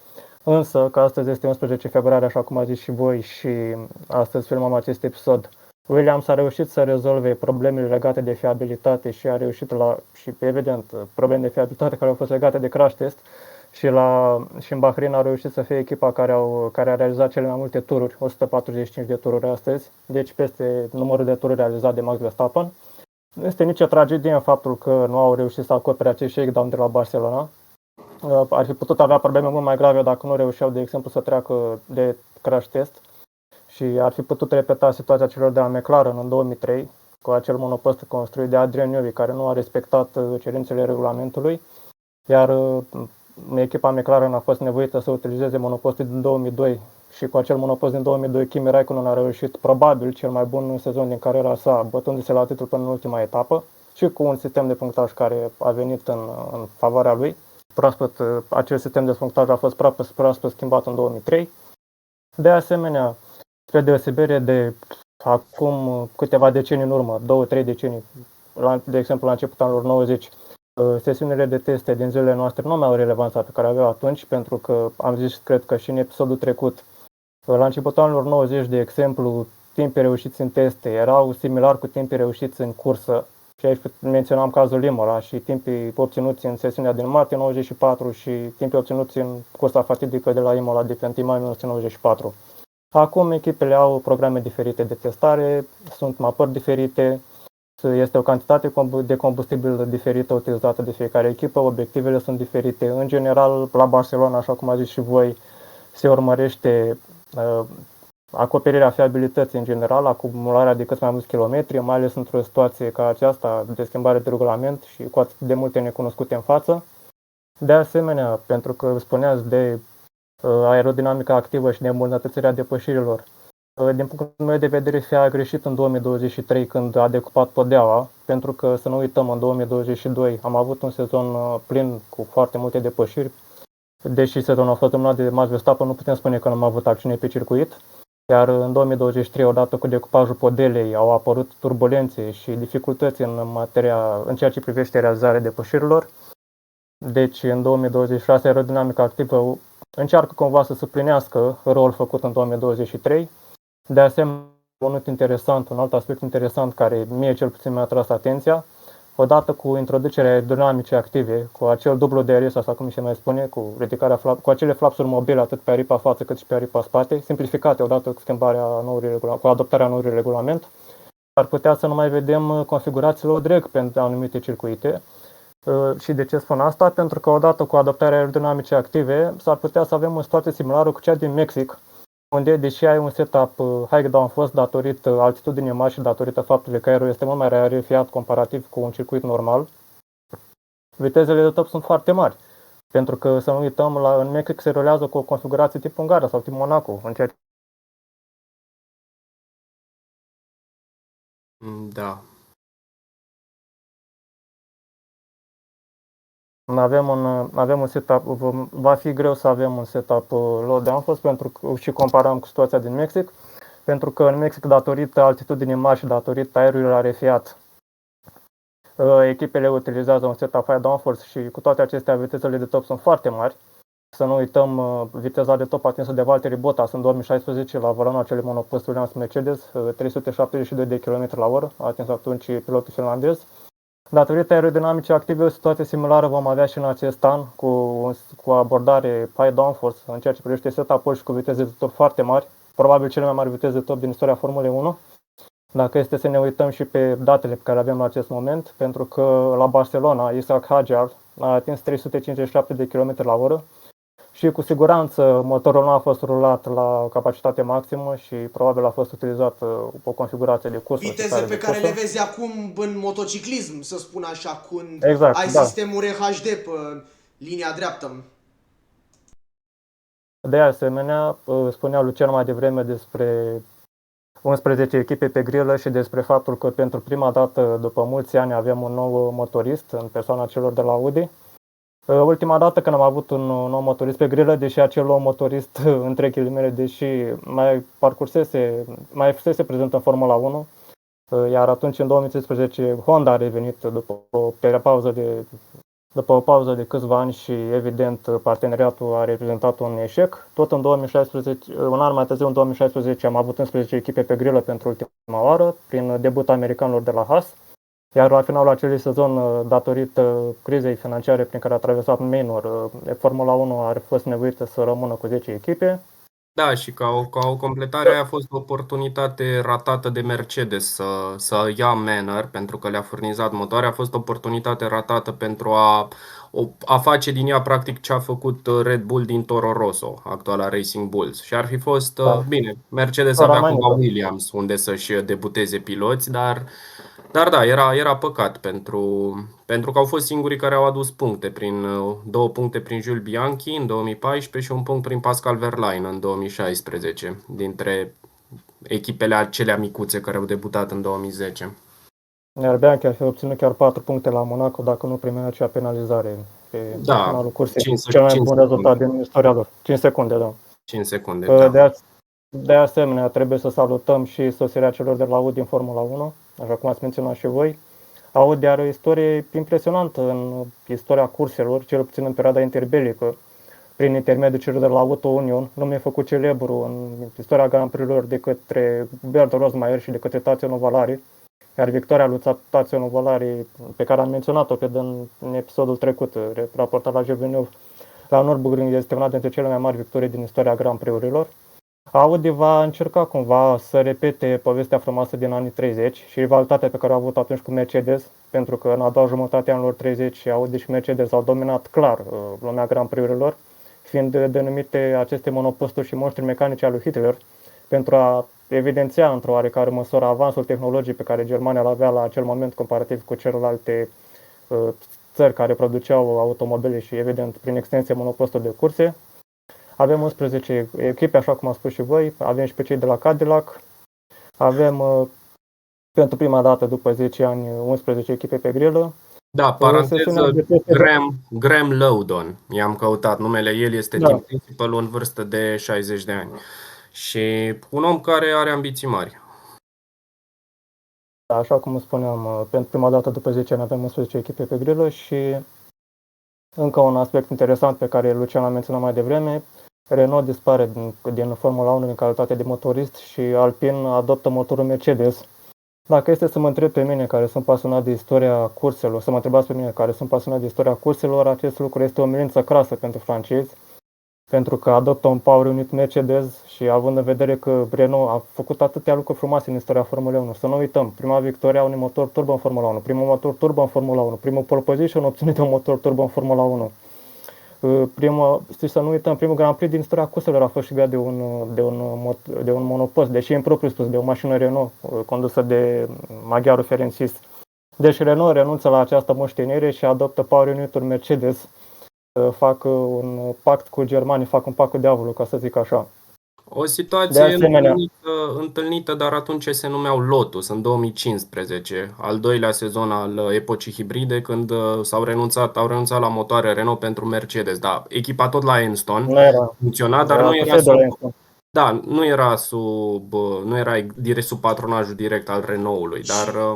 însă că astăzi este 11 februarie, așa cum a zis și voi, și astăzi filmăm acest episod. Williams a reușit să rezolve problemele legate de fiabilitate și a reușit și evident probleme de fiabilitate care au fost legate de crash test și în Bahrain a reușit să fie echipa care a realizat cele mai multe tururi, 145 de tururi astăzi, deci peste numărul de tururi realizat de Max Verstappen. Nu este nicio tragedie în faptul că nu au reușit să acopere acest shakedown de la Barcelona. Ar fi putut avea probleme mult mai grave dacă nu reușeau, de exemplu, să treacă de crash test și ar fi putut repeta situația celor de la McLaren în 2003 cu acel monopost construit de Adrian Newey care nu a respectat cerințele regulamentului, iar echipa McLaren a fost nevoită să utilizeze monopostul din 2002 și cu acel monopost din 2002 Kimi Räikkönen a reușit probabil cel mai bun sezon din cariera sa, bătându-se la titlu până în ultima etapă și cu un sistem de punctaj care a venit în favoarea lui. Acel sistem de punctaj a fost proaspăt schimbat în 2003. De asemenea, spre deosebire de acum câteva decenii în urmă, 2-3 decenii, de exemplu la începutul anilor 90, sesiunile de teste din zilele noastre nu mai au relevanța pe care aveau atunci, pentru că am zis, cred că și în episodul trecut, la începutul anilor 90, de exemplu, timpii reușiți în teste erau similar cu timpii reușiți în cursă. Și aici menționam cazul Imola și timpii obținuți în sesiunea din martie 94 și timpii obținuți în cursa fatidică de la Imola de pe 1 mai 1994. Acum echipele au programe diferite de testare, sunt mapări diferite, este o cantitate de combustibil diferită utilizată de fiecare echipă, obiectivele sunt diferite. În general, la Barcelona, așa cum a zis și voi, se urmărește acoperirea fiabilității în general, acumularea de cât mai mulți kilometri, mai ales într-o situație ca aceasta de schimbare de regulament și cu atât de multe necunoscute în față. De asemenea, pentru că spuneați de aerodinamica activă și de îmbunătățirea depășirilor, din punctul meu de vedere, FIA a greșit în 2023 când a decupat podeaua, pentru că, să nu uităm, în 2022 am avut un sezon plin cu foarte multe depășiri. Deși sezonul a fost dominat de Max Verstappen, nu putem spune că nu am avut acțiune pe circuit. Iar în 2023, odată cu decupajul podelei, au apărut turbulențe și dificultăți în ceea ce privește realizarea depășirilor. Deci, în 2026, aerodinamica activă încearcă cumva să suplinească rolul făcut în 2023. De asemenea, un alt aspect interesant care mie cel puțin mi-a atras atenția, odată cu introducerea aerodinamicii active, cu acel dublu DRS, așa cum se mai spune, cu acele flapsuri mobile atât pe aripa față cât și pe aripa spate, simplificate odată cu adoptarea noului regulament, ar putea să nu mai vedem configurațiile drag pentru anumite circuite. Și de ce spun asta? Pentru că odată cu adoptarea aerodinamicii active s-ar putea să avem o situație similară cu cea din Mexic, unde, deși ai un setup high downforce datorită altitudinii mari și datorită faptului că aerul este mult mai rarefiat comparativ cu un circuit normal, vitezele de top sunt foarte mari. Pentru că, să nu uităm, în Mexic se rulează cu o configurație tip Ungaria sau tip Monaco. Da. Avem un setup, va fi greu să avem un setup low downforce pentru că și comparăm cu situația din Mexic, pentru că în Mexic, datorită altitudinii mari și datorită aerului rarefiat, Echipele utilizează un setup high downforce și cu toate acestea vitezele de top sunt foarte mari. Să nu uităm viteza de top atinsă de Valtteri Bottas în 2016 la volanul acelui monopost Williams Mercedes, 372 de km/h, a atins atunci pilotul finlandez. Datorită aerodinamicii active, o situație similară vom avea și în acest an cu abordare high downforce în ceea ce privește setup-ul și cu viteze de top foarte mari, probabil cele mai mari viteze de top din istoria Formulei 1. Dacă este să ne uităm și pe datele pe care le avem la acest moment, pentru că la Barcelona, Isaac Hadjar a atins 357 de km/h și cu siguranță motorul nu a fost rulat la capacitate maximă și probabil a fost utilizat o configurație de cursă. Viteze pe care le vezi acum în motociclism, să spun așa, când exact, ai da. sistemul RHD pe linia dreaptă. De asemenea, spunea Lucian mai devreme despre 11 echipe pe grilă și despre faptul că pentru prima dată după mulți ani avem un nou motorist în persoana celor de la Audi. Ultima dată când am avut un nou motorist pe grilă, deși acel nou motorist, între ghilimele, deși mai fusese prezent în Formula 1, iar atunci în 2013 Honda a revenit după o pauză de câțiva ani și evident parteneriatul a reprezentat un eșec. Tot în 2016, un an mai târziu, în 2016, am avut 11 echipe pe grilă pentru ultima oară, prin debut americanilor de la Haas. Iar la finalul acelui sezon, datorită crizei financiare prin care a traversat Manor, Formula 1 a fost nevoită să rămână cu 10 echipe. Da, și ca o completare a fost o oportunitate ratată de Mercedes să ia Manor, pentru că le-a furnizat motoare. A fost o oportunitate ratată pentru a face din ea practic ce a făcut Red Bull din Toro Rosso, actuala Racing Bulls. Și ar fi fost bine, Mercedes avea cumva Williams unde să-și debuteze piloți, dar da, era păcat pentru că au fost singurii care au adus puncte, 2 puncte prin Jules Bianchi în 2014 și un punct prin Pascal Wehrlein în 2016, dintre echipele acelea micuțe care au debutat în 2010. Iar Bianchi ar fi obținut chiar 4 puncte la Monaco dacă nu primea acea penalizare pe finalul cursei. Cel mai bun rezultat din istoria lor. 5 secunde, da. 5 secunde, da. De asemenea, trebuie să salutăm și sosirea celor de la Audi în Formula 1, așa cum ați menționat și voi. Audi are o istorie impresionantă în istoria curselor, cel puțin în perioada interbelică, prin intermediul celor de la Auto Union, nume făcut celebru în istoria Grand Prix-urilor de către Bert Rosmaier și de către Tazio Nuvolari, iar victoria lui Tazio Nuvolari, pe care am menționat-o în episodul trecut, raportat la Villeneuve, la Nürburgring, este una dintre cele mai mari victorii din istoria Grand Prix-urilor. Audi va încerca cumva să repete povestea frumoasă din anii 30 și rivalitatea pe care au avut atunci cu Mercedes, pentru că în a doua jumătate a anilor 30 Audi și Mercedes au dominat clar lumea Grand Prix-urilor, fiind denumite aceste monoposturi și monștri mecanici al lui Hitler, pentru a evidenția într-o oarecare măsură avansul tehnologic pe care Germania îl avea la acel moment comparativ cu celelalte țări care produceau automobile și evident prin extensie monoposturi de curse. Avem 11 echipe, așa cum am spus și voi, avem și pe cei de la Cadillac, avem pentru prima dată după 10 ani 11 echipe pe grilă. Da, paranteză, Graham Loudon, i-am căutat, numele el este team principal în vârstă de 60 de ani și un om care are ambiții mari. Da, așa cum spuneam, pentru prima dată după 10 ani avem 11 echipe pe grilă și încă un aspect interesant pe care Lucian l-a menționat mai devreme, Renault dispare din Formula 1 în calitate de motorist și Alpine adoptă motorul Mercedes. Dacă este să mă întreb pe mine care sunt pasionat de istoria curselor, să mă întrebați pe mine care sunt pasionat de istoria curselor, acest lucru este o umilință crasă pentru francezi, pentru că adoptă un power unit Mercedes și având în vedere că Renault a făcut atâtea lucruri frumoase în istoria Formulei 1. Să nu uităm, prima victorie a unui motor turbo în Formula 1, primul motor turbo în Formula 1, primul pole position obținut de un motor turbo în Formula 1. Să nu uităm, primul Grand Prix din istoria curselor a fost câștigat de un monopost, deși în propriu spus, de o mașină Renault condusă de maghiarul Ferenc. Deci Renault renunță la această moștenire și adoptă power unit-uri Mercedes, fac un pact cu germanii, fac un pact cu diavolul, ca să zic așa. O situație întâlnită, dar atunci se numeau Lotus, în 2015, al doilea sezon al epocii hibride, când au renunțat la motoare Renault pentru Mercedes. Da, echipa tot la Enstone, funcționa, dar nu era sub patronajul direct al Renault-ului, dar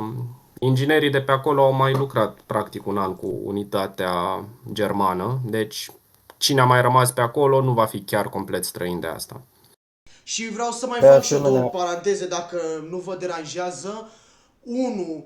Inginerii de pe acolo au mai lucrat practic un an cu unitatea germană, deci cine a mai rămas pe acolo nu va fi chiar complet străin de asta. Și vreau să mai De fac și eu două asemenea, paranteze dacă nu vă deranjează. Unu,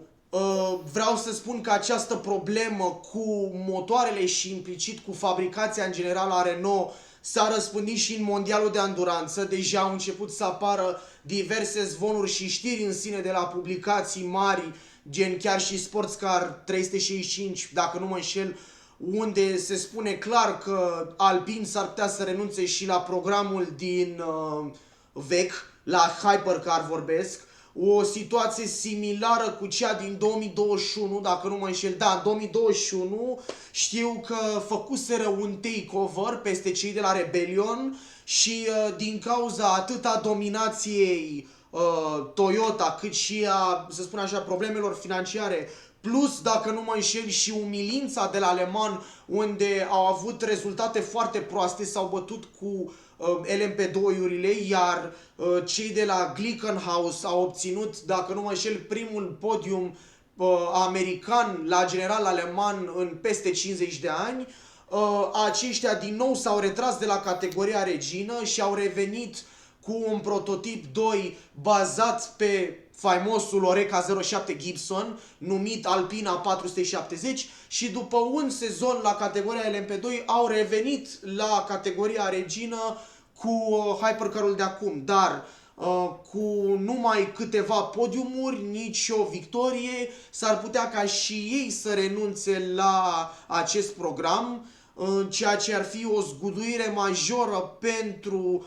vreau să spun că această problemă cu motoarele și implicit cu fabricația în general a Renault s-a răspândit și în mondialul de anduranță. Deja au început să apară diverse zvonuri și știri în sine de la publicații mari, gen chiar și Sportscar 365, dacă nu mă înșel, unde se spune clar că Alpine s-ar putea să renunțe și la programul din vechi, la Hypercar vorbesc, o situație similară cu cea din 2021, dacă nu mă înșel, da, în 2021 știu că făcuseră un takeover peste cei de la Rebellion și din cauza atâta dominației Toyota, cât și a, să spun așa, problemelor financiare, plus, dacă nu mă înșel, și umilința de la Le Mans, unde au avut rezultate foarte proaste, s-au bătut cu LMP2-urile, iar cei de la Glickenhaus au obținut, dacă nu mă înșel, primul podium american la general la Le Mans în peste 50 de ani. Aceștia din nou s-au retras de la categoria regină și au revenit cu un prototip 2 bazat pe faimosul Oreca 07 Gibson, numit Alpina 470, și după un sezon la categoria LMP2 au revenit la categoria regină cu Hypercar-ul de acum, dar cu numai câteva podiumuri, nici o victorie, s-ar putea ca și ei să renunțe la acest program, ceea ce ar fi o zguduire majoră pentru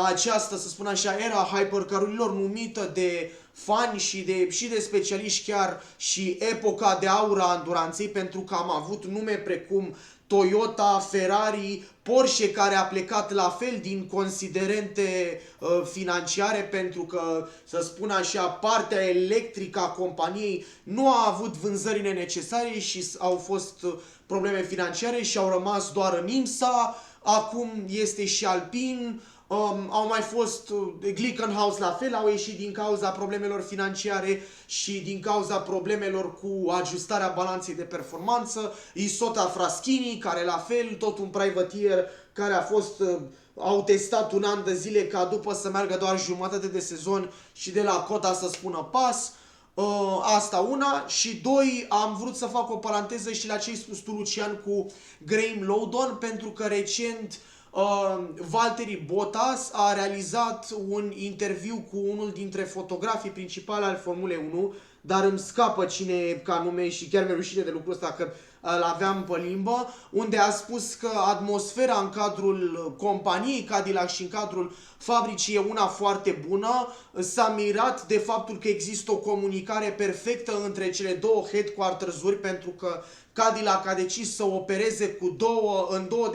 această, să spun așa, era hypercarurilor numită de fani și de specialiști chiar și epoca de aur a anduranței, pentru că am avut nume precum Toyota, Ferrari, Porsche, care a plecat la fel din considerente financiare, pentru că, să spun așa, partea electrică a companiei nu a avut vânzările necesare și au fost probleme financiare și au rămas doar în IMSA. Acum este și Alpine. Au mai fost Glickenhaus la fel, au ieșit din cauza problemelor financiare și din cauza problemelor cu ajustarea balanței de performanță. Isota Fraschini, care la fel, tot un privateer care a fost, au testat un an de zile ca după să meargă doar jumătate de sezon și de la cota să spună pas. Asta una. Și doi, am vrut să fac o paranteză și la ce ai spus tu, Lucian, cu Graham Lowdon, pentru că recent Valtteri Bottas a realizat un interviu cu unul dintre fotografii principali al Formulei 1, dar îmi scapă cine e ca nume și chiar mi-e rușine de lucrul ăsta că îl aveam pe limbă, unde a spus că atmosfera în cadrul companiei Cadillac și în cadrul fabricii e una foarte bună. S-a mirat de faptul că există o comunicare perfectă între cele două headquarters-uri, pentru că Cadillac a decis să opereze cu în două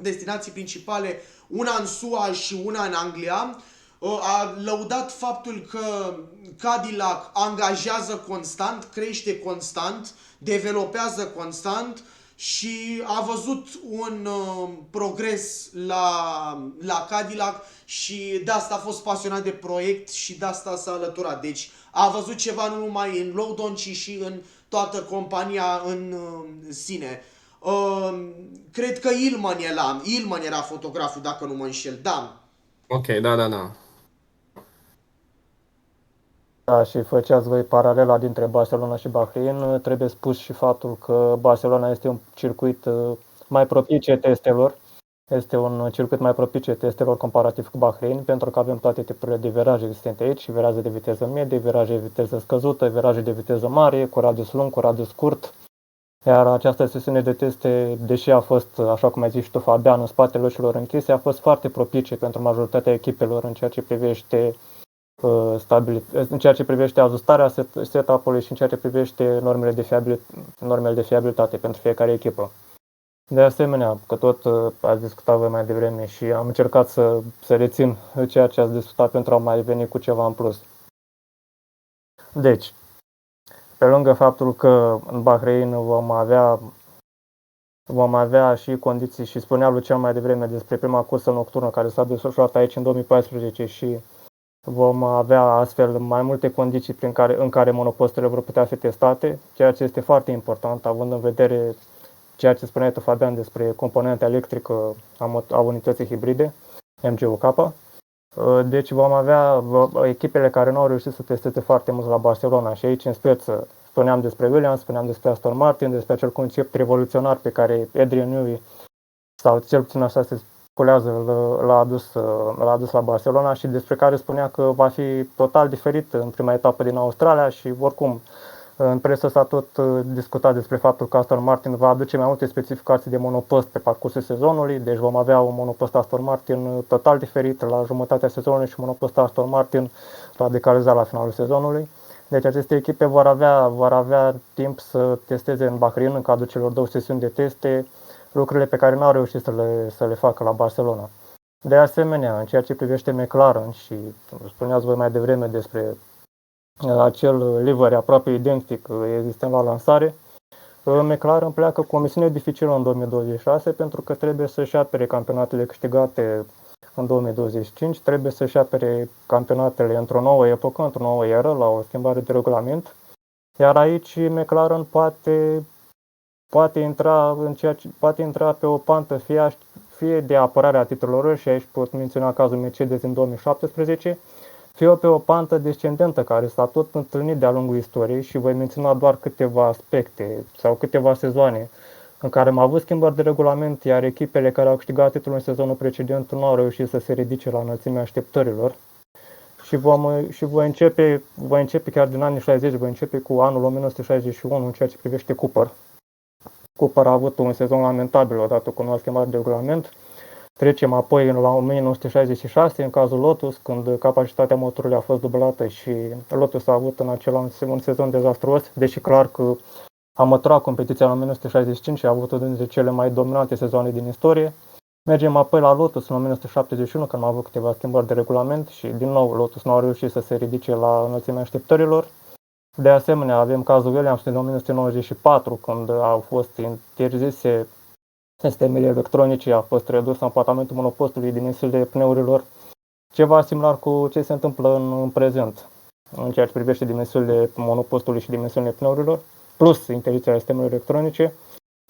destinații principale, una în SUA și una în Anglia. A lăudat faptul că Cadillac angajează constant, crește constant, developează constant și a văzut un progres la Cadillac și de asta a fost pasionat de proiect și de asta s-a alăturat. Deci a văzut ceva nu numai în Lowdon, ci și în toată compania în sine. Cred că Ilman era fotograful, dacă nu mă înșel, da. Ok, da. da, și făceați voi paralela dintre Barcelona și Bahrain, trebuie spus și faptul că Barcelona este un circuit mai propice testelor. Este un circuit mai propice testelor comparativ cu Bahrain, pentru că avem toate tipurile de viraje existente aici, viraje de viteză medie, viraje de viteză scăzută, viraje de viteză mare, cu radius lung, cu radius scurt. Iar această sesiune de teste, deși a fost, așa cum ai zis și tu, Fabian, în spatele ușilor închise, a fost foarte propice pentru majoritatea echipelor în ceea ce privește în ceea ce privește ajustarea setup-ului și în ceea ce privește normele de fiabilitate pentru fiecare echipă. De asemenea, că tot ați discutat voi mai devreme și am încercat să rețin ceea ce ați discutat pentru a mai veni cu ceva în plus. Deci, pe lângă faptul că în Bahrain vom avea și condiții, și spunea Lucian mai devreme despre prima cursă nocturnă care s-a desfășurat aici în 2014 și Vom avea astfel mai multe condiții în care monoposturile vor putea fi testate, ceea ce este foarte important, având în vedere ceea ce spuneai tu, Fabian, despre componenta electrică a unității hibride, MGUK. Deci vom avea echipele care nu au reușit să testeze foarte mult la Barcelona și aici în speță spuneam despre Williams, spuneam despre Aston Martin, despre acel concept revoluționar pe care Adrian Newey, sau cel puțin așa se speculează, l-a adus la Barcelona și despre care spunea că va fi total diferit în prima etapă din Australia și oricum în presă s-a tot discutat despre faptul că Aston Martin va aduce mai multe specificații de monopost pe parcursul sezonului, deci vom avea un monopost Aston Martin total diferit la jumătatea sezonului și un monopost Aston Martin radicalizat la finalul sezonului. Deci aceste echipe vor avea timp să testeze în Bahrain, în cadrul celor 2 sesiuni de teste, lucrurile pe care nu au reușit să le facă la Barcelona. De asemenea, în ceea ce privește McLaren și spuneați voi mai devreme despre acel livery aproape identic existent la lansare, McLaren pleacă cu o misiune dificilă în 2026 pentru că trebuie să-și apere campionatele câștigate în 2025, trebuie să-și apere campionatele într-o nouă epocă, într-o nouă eră, la o schimbare de regulament. Iar aici McLaren poate intra pe o pantă fie de apărare a titlurilor, și aici pot menționa cazul Mercedes în 2017, fie pe o pantă descendentă care s-a tot întâlnit de-a lungul istoriei și voi menționa doar câteva aspecte sau câteva sezoane în care am avut schimbări de regulament, iar echipele care au câștigat titlul în sezonul precedent nu au reușit să se ridice la înălțimea așteptărilor. Și voi începe chiar din anii 60, voi începe cu anul 1961 în ceea ce privește Cooper. Cooper a avut un sezon lamentabil odată cu noua schimbare de regulament. Trecem apoi la 1966 în cazul Lotus, când capacitatea motorului a fost dublată și Lotus a avut în acel an un sezon dezastruos, deși clar că a măturat competiția în 1965 și a avut unul dintre cele mai dominante sezoane din istorie. Mergem apoi la Lotus în 1971, când am avut câteva schimbări de regulament și din nou Lotus nu a reușit să se ridice la înălțimea așteptărilor. De asemenea, avem cazul Williams din 1994, când au fost interzise sistemele electronice, a fost redus împatamentul monopostului, dimensiunile pneurilor, ceva similar cu ce se întâmplă în prezent, în ceea ce privește dimensiunile monopostului și dimensiunile pneurilor, plus interzicerea sistemelor electronice,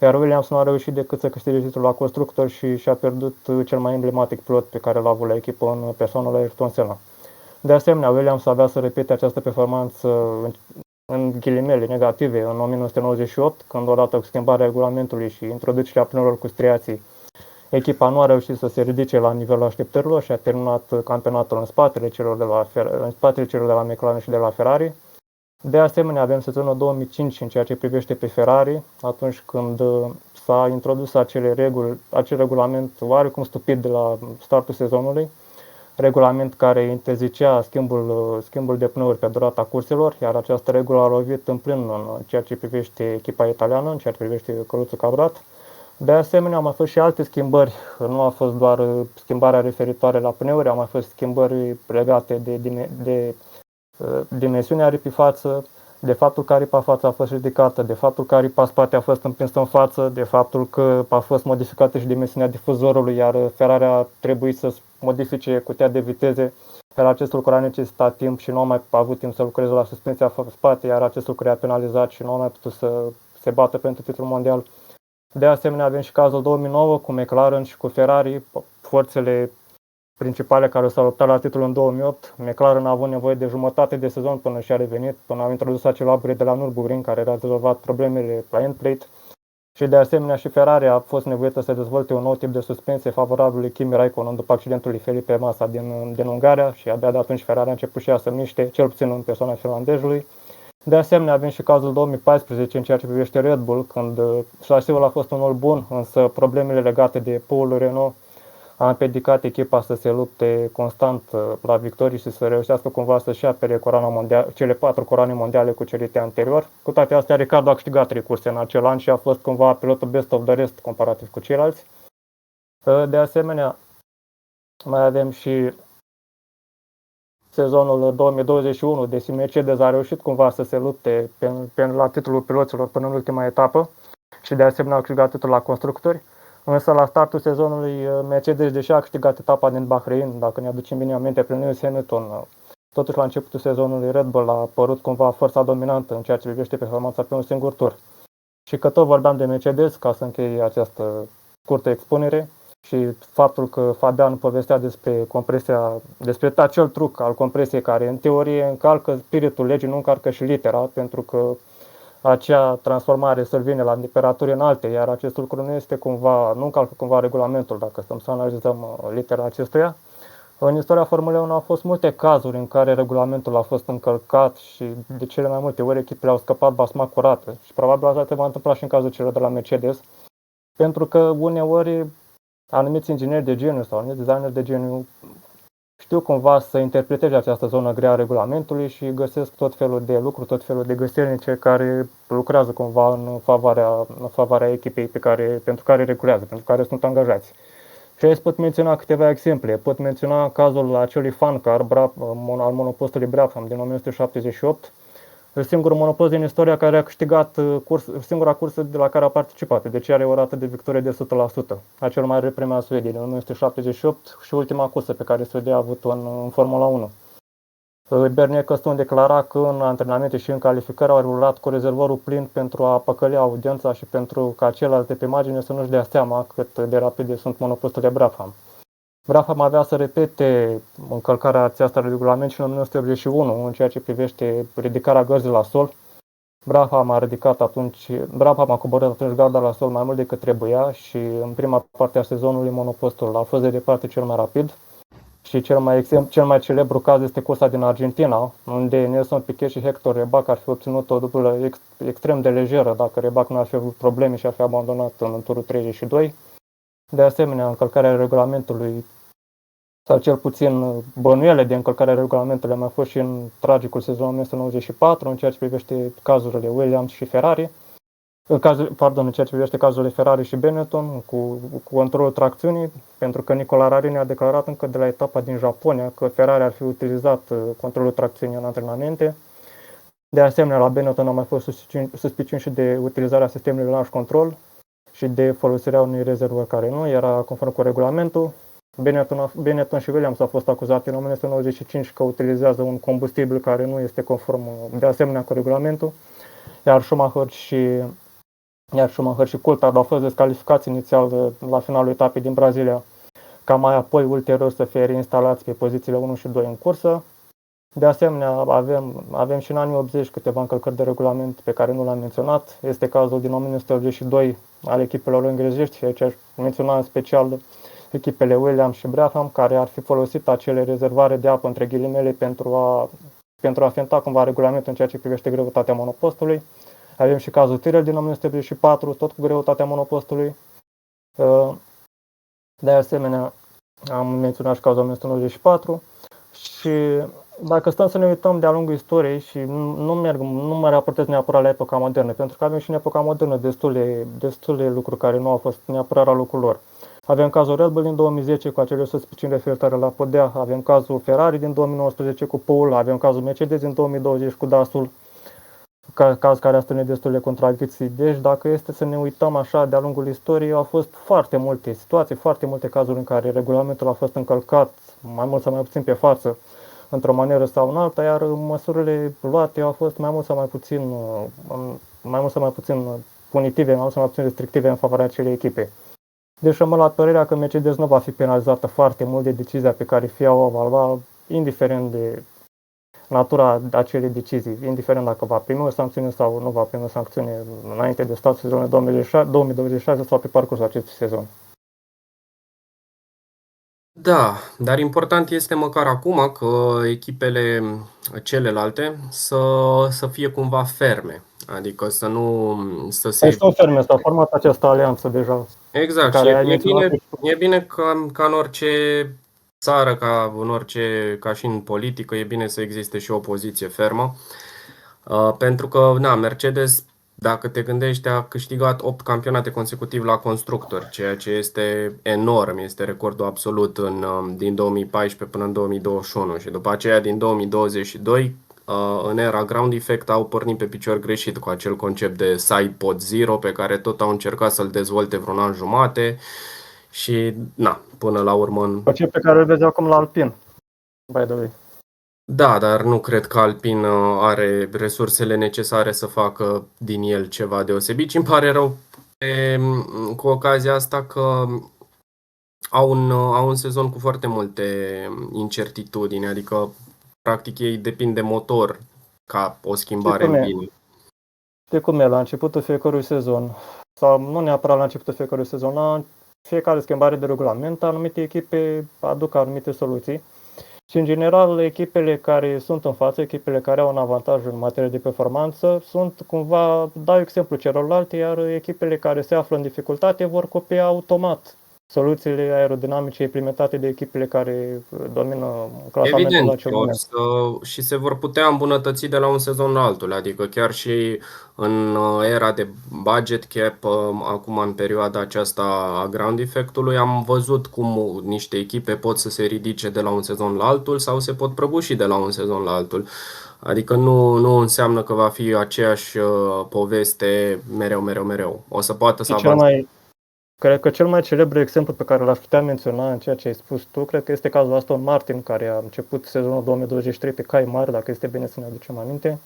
iar Williams nu a reușit decât să câștige titlul la constructor și și-a pierdut cel mai emblematic pilot pe care l-a avut la echipă în persoana lui Ayrton Senna. De asemenea, Williams avea să repete această performanță în ghilimele negative în 1998, când odată cu schimbarea regulamentului și introducerea pneurilor cu striații, echipa nu a reușit să se ridice la nivelul așteptărilor și a terminat campionatul în spatele celor de la McLaren și de la Ferrari. De asemenea, avem sezonul 2005 în ceea ce privește pe Ferrari, atunci când s-a introdus acel regulament oarecum stupid de la startul sezonului, regulament care interzicea schimbul de pneuri pe durata curselor, iar această regulă a lovit în plin în ceea ce privește echipa italiană, în ceea ce privește căruțul cabrat. De asemenea, au mai fost și alte schimbări, nu a fost doar schimbarea referitoare la pneuri, au mai fost schimbări legate de dimensiunea aripii față, de faptul că aripa față a fost ridicată, de faptul că aripa spate a fost împinsă în față, de faptul că a fost modificată și dimensiunea difuzorului, iar Ferrari a trebuit să modifice cutia de viteze, iar acest lucru a necesitat timp și nu a mai avut timp să lucreze la suspensia spate, iar acest lucru i-a penalizat și nu a mai putut să se bată pentru titlul mondial. De asemenea, avem și cazul 2009 cu McLaren și cu Ferrari, forțele principale care s-au luptat la titlul în 2008. McLaren a avut nevoie de jumătate de sezon până și-a revenit, până au introdus acel upgrade de la Nürburgring care a rezolvat problemele la endplate. Și de asemenea și Ferrari a fost nevoită să dezvolte un nou tip de suspensie favorabil lui Kimi Raikkonen după accidentul lui Felipe Massa din Ungaria și abia de atunci Ferrari a început și ea să miște, cel puțin în persoana finlandezului. De asemenea avem și cazul 2014 în ceea ce privește Red Bull, când șasiul a fost unul bun, însă problemele legate de pool Renault a împiedicat echipa să se lupte constant la victorii și să reușească cumva să-și apere cele 4 coroane mondiale cucerite anterior. Cu toate astea, Ricciardo a câștigat 3 curse în acel an și a fost cumva pilotul best of the rest comparativ cu ceilalți. De asemenea, mai avem și sezonul 2021, deși Mercedes a reușit cumva să se lupte la titlul piloților până în ultima etapă și de asemenea a câștigat titlul la constructori. Însă la startul sezonului Mercedes, deși a câștigat etapa din Bahrain, dacă ne aducem bine aminte, prin Lewis Hamilton, Totuși, la începutul sezonului, Red Bull a apărut cumva forța dominantă în ceea ce privește performanța pe un singur tur. Și că tot vorbeam de Mercedes, ca să închei această scurtă expunere, și faptul că Fabian povestea despre acel truc al compresiei care în teorie încalcă spiritul legii, nu încalcă și litera, pentru că acea transformare să vine la temperaturi înalte, iar acest lucru nu încalcă cumva regulamentul, dacă stăm să analizăm litera acestuia. În istoria Formulei 1 au fost multe cazuri în care regulamentul a fost încălcat și de cele mai multe ori echipele au scăpat basma curată. Și probabil asta se va întâmpla și în cazul celor de la Mercedes, pentru că uneori anumiți ingineri de geniu sau anumiți designeri de geniu știu cumva să interpreteze această zonă grea a regulamentului și găsesc tot felul de lucruri, tot felul de găselnice care lucrează cumva în favoarea echipei pentru care regulează, pentru care sunt angajați. Și aici pot menționa câteva exemple. Pot menționa cazul acelui fan car al monopostului Brabham din 1978, singurul monopost din istoria care a câștigat singura cursă de la care a participat, deci are o rată de victorie de 100%. Acel mai premiu al Suediei din 1978 și ultima cursă pe care Suedia a avut-o în Formula 1. Bernie Ecclestone declara că în antrenamente și în calificări au rulat cu rezervorul plin pentru a păcăli audiența și pentru ca ceilalți de pe margine să nu-și dea seama cât de rapide sunt monoposturile Brabham. Brabham avea să repete încălcarea aceasta de regulament și în 1981 în ceea ce privește ridicarea gărzii la sol. Brabham a coborât atunci garda la sol mai mult decât trebuia și în prima parte a sezonului monopostul a fost de departe cel mai rapid. Și cel mai celebru caz este cursa din Argentina, unde Nelson Piquet și Hector Rebac ar fi obținut o dublă extrem de lejeră dacă Rebac nu ar fi avut probleme și ar fi abandonat în turul 32. De asemenea, încălcarea regulamentului, sau cel puțin bănuiele de încălcarea regulamentului, a mai fost și în tragicul sezonul 1994, în ceea ce privește cazurile Williams și Ferrari. În ceea ce privește cazurile Ferrari și Benetton cu controlul tracțiunii, pentru că Nicola Rarini a declarat încă de la etapa din Japonia că Ferrari ar fi utilizat controlul tracțiunii în antrenamente. De asemenea, la Benetton au mai fost suspiciuni și de utilizarea sistemului launch control și de folosirea unui rezervor care nu era conform cu regulamentul. Benetton și Williams au fost acuzate în 1995 că utilizează un combustibil care nu este conform de asemenea cu regulamentul, iar Schumacher și Coulthard au fost descalificați inițial la finalul etapei din Brazilia, ca mai apoi ulterior să fie reinstalați pe pozițiile 1 și 2 în cursă. De asemenea, avem și în anii 80 câteva încălcări de regulament pe care nu le-am menționat. Este cazul din 1982 al echipelor englezești și aici aș menționa în special echipele Williams și Brabham, care ar fi folosit acele rezervoare de apă între ghilimele pentru a fenta cumva regulamentul în ceea ce privește greutatea monopostului. Avem și cazul Tyrrell din 1984, tot cu greutatea monopostului. De asemenea, am menționat și cazul 1994 și dacă stăm să ne uităm de-a lungul istoriei și nu mă raportez neapărat la epoca modernă, pentru că avem și în epoca modernă destule lucruri care nu au fost neapărat la locul lor. Avem cazul Red Bull din 2010 cu acele suspiciuni referitoare la podea, avem cazul Ferrari din 2019 cu Paul, avem cazul Mercedes din 2020 cu Dasul, caz care a strânit destule contradicții. Deci dacă este să ne uităm așa de-a lungul istoriei, au fost foarte multe situații, foarte multe cazuri în care regulamentul a fost încălcat, mai mult sau mai puțin pe față, într-o manieră sau în alta, iar măsurile luate au fost mai mult sau mai puțin punitive, mai mult sau mai puțin restrictive în favoarea acelei echipe. Deci rămân la părerea că Mercedes nu va fi penalizată foarte mult de decizia pe care FIA o va lua, indiferent de natura acelei decizii, indiferent dacă va primi o sancțiune sau nu va primi o sancțiune înainte de startul sezonului 2026 sau pe parcursul acestui sezon. Da, dar important este măcar acum că echipele celelalte să fie cumva ferme, adică să nu să se... Deci sunt ferme, s-a format această alianță deja. Exact, și e bine ca în orice țară, ca și în politică, e bine să existe și o poziție fermă, pentru că, Mercedes, dacă te gândești, a câștigat 8 campionate consecutiv la constructori, ceea ce este enorm, este recordul absolut din 2014 până în 2021 și după aceea din 2022, în era ground effect, au pornit pe picior greșit cu acel concept de side pod zero pe care tot au încercat să-l dezvolte vreun an jumate și până la urmă... Concept pe care îl vezi acum la Alpine, by the way. Da, dar nu cred că Alpine are resursele necesare să facă din el ceva deosebit. Și îmi pare rău cu ocazia asta că au un sezon cu foarte multe incertitudini, adică practic ei depind de motor ca o schimbare în bine. Știi cum e, la începutul fiecărui sezon, sau nu neapărat la începutul fiecărui sezon, la fiecare schimbare de regulament, anumite echipe aduc anumite soluții. Și în general, echipele care sunt în față, echipele care au un avantaj în materie de performanță, sunt cumva, dau exemplu celorlalte, iar echipele care se află în dificultate vor copia automat soluțiile aerodinamice implementate de echipele care domină clasamentul la acel moment. Și se vor putea îmbunătăți de la un sezon la altul, adică chiar și în era de budget cap, acum în perioada aceasta a ground effect-ului, am văzut cum niște echipe pot să se ridice de la un sezon la altul sau se pot prăbuși de la un sezon la altul. Adică nu înseamnă că va fi aceeași poveste mereu. O să poată să avanseze. Cred că cel mai celebru exemplu pe care l-aș putea menționa în ceea ce ai spus tu, cred că este cazul Aston Martin, care a început sezonul 2023 pe cai mari, dacă este bine să ne aducem aminte,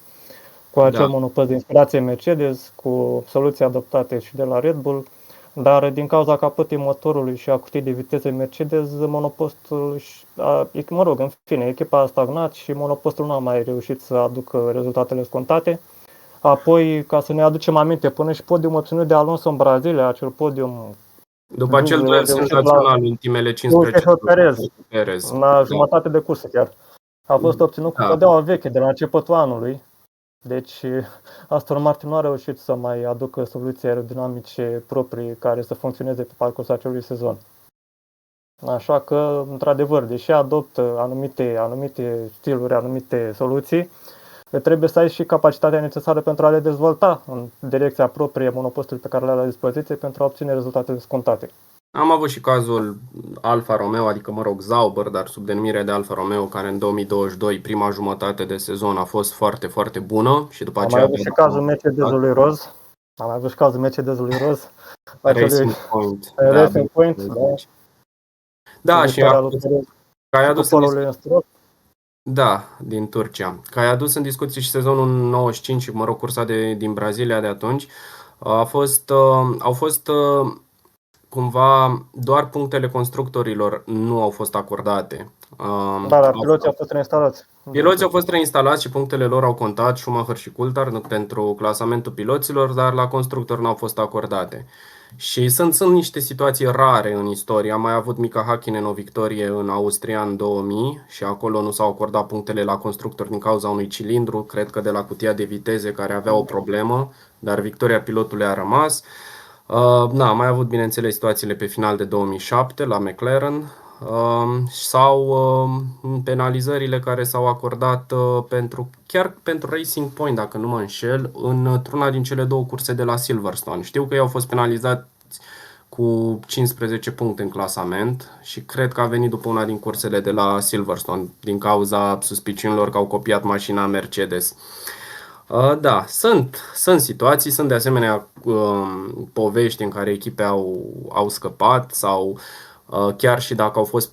cu acel monopost de inspirație Mercedes, cu soluții adoptate și de la Red Bull, dar din cauza capătei motorului și a cutii de viteze Mercedes, monopostul, în fine, echipa a stagnat și monopostul nu a mai reușit să aducă rezultatele scontate. Apoi, ca să ne aducem aminte, până și podium obținut de Alonso în Brazilia, acel podium după acel duel senzațional în ultimele 15 Perez, la jumătate de cursă chiar. A fost obținut cu podeaua veche de la începutul anului. Deci Aston Martin nu a reușit să mai aducă soluții aerodinamice proprii care să funcționeze pe parcursul acelui sezon. Așa că, într-adevăr, deși adoptă anumite stiluri, anumite soluții, trebuie să ai și capacitatea necesară pentru a le dezvolta în direcția proprie monopostului pe care le ai la dispoziție pentru a obține rezultatele scontate. Am avut și cazul Alfa Romeo, adică Sauber, dar sub denumire de Alfa Romeo, care în 2022, prima jumătate de sezon, a fost foarte, foarte bună și după aceea... Am mai avut și cazul Mercedesului Roz. Racing Point. Da, și ai adus din Turcia. Că ai adus în discuție și sezonul 95, cursa din Brazilia de atunci. Au fost cumva doar punctele constructorilor nu au fost acordate. Dar piloții au fost reinstalați. Piloții au fost reinstalați și punctele lor au contat, Schumacher și Coulthard, pentru clasamentul piloților, dar la constructori nu au fost acordate. Și sunt niște situații rare în istorie. Am mai avut Mika Häkkinen o victorie în Austria în 2000 și acolo nu s-au acordat punctele la constructori din cauza unui cilindru, cred că de la cutia de viteze care avea o problemă, dar victoria pilotului a rămas. Am mai avut, bineînțeles, situațiile pe final de 2007 la McLaren sau penalizările care s-au acordat chiar pentru Racing Point, dacă nu mă înșel, într-una din cele două curse de la Silverstone. Știu că ei au fost penalizați cu 15 puncte în clasament și cred că a venit după una din cursele de la Silverstone din cauza suspiciunilor că au copiat mașina Mercedes. Da, sunt situații, sunt de asemenea povești în care echipe au scăpat sau chiar și dacă au fost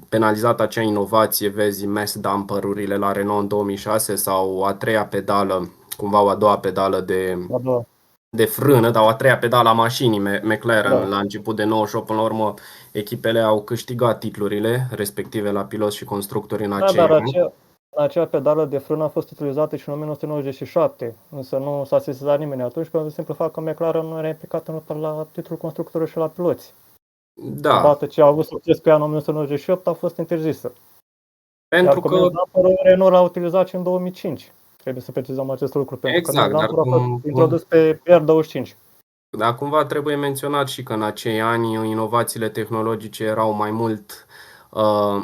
penalizată acea inovație, vezi mass dumper-urile la Renault în 2006 sau a doua pedală de frână, dar a treia pedală a mașinii McLaren la început de 98, până la urmă echipele au câștigat titlurile respective la piloți și constructori în acei ani. Acea pedală de frână a fost utilizată și în 1997, însă nu s-a sesizat nimeni atunci pentru simplu fapt că McLaren nu era implicat la titlul constructorului și la piloți. Da. Odată ce a avut succes cu ea în 1998 a fost interzisă. Pentru că Renault l-a utilizat și în 2005. Trebuie să precizăm acest lucru, pentru că a fost introdus pe R25. Dar cumva trebuie menționat și că în acei ani inovațiile tehnologice erau mai mult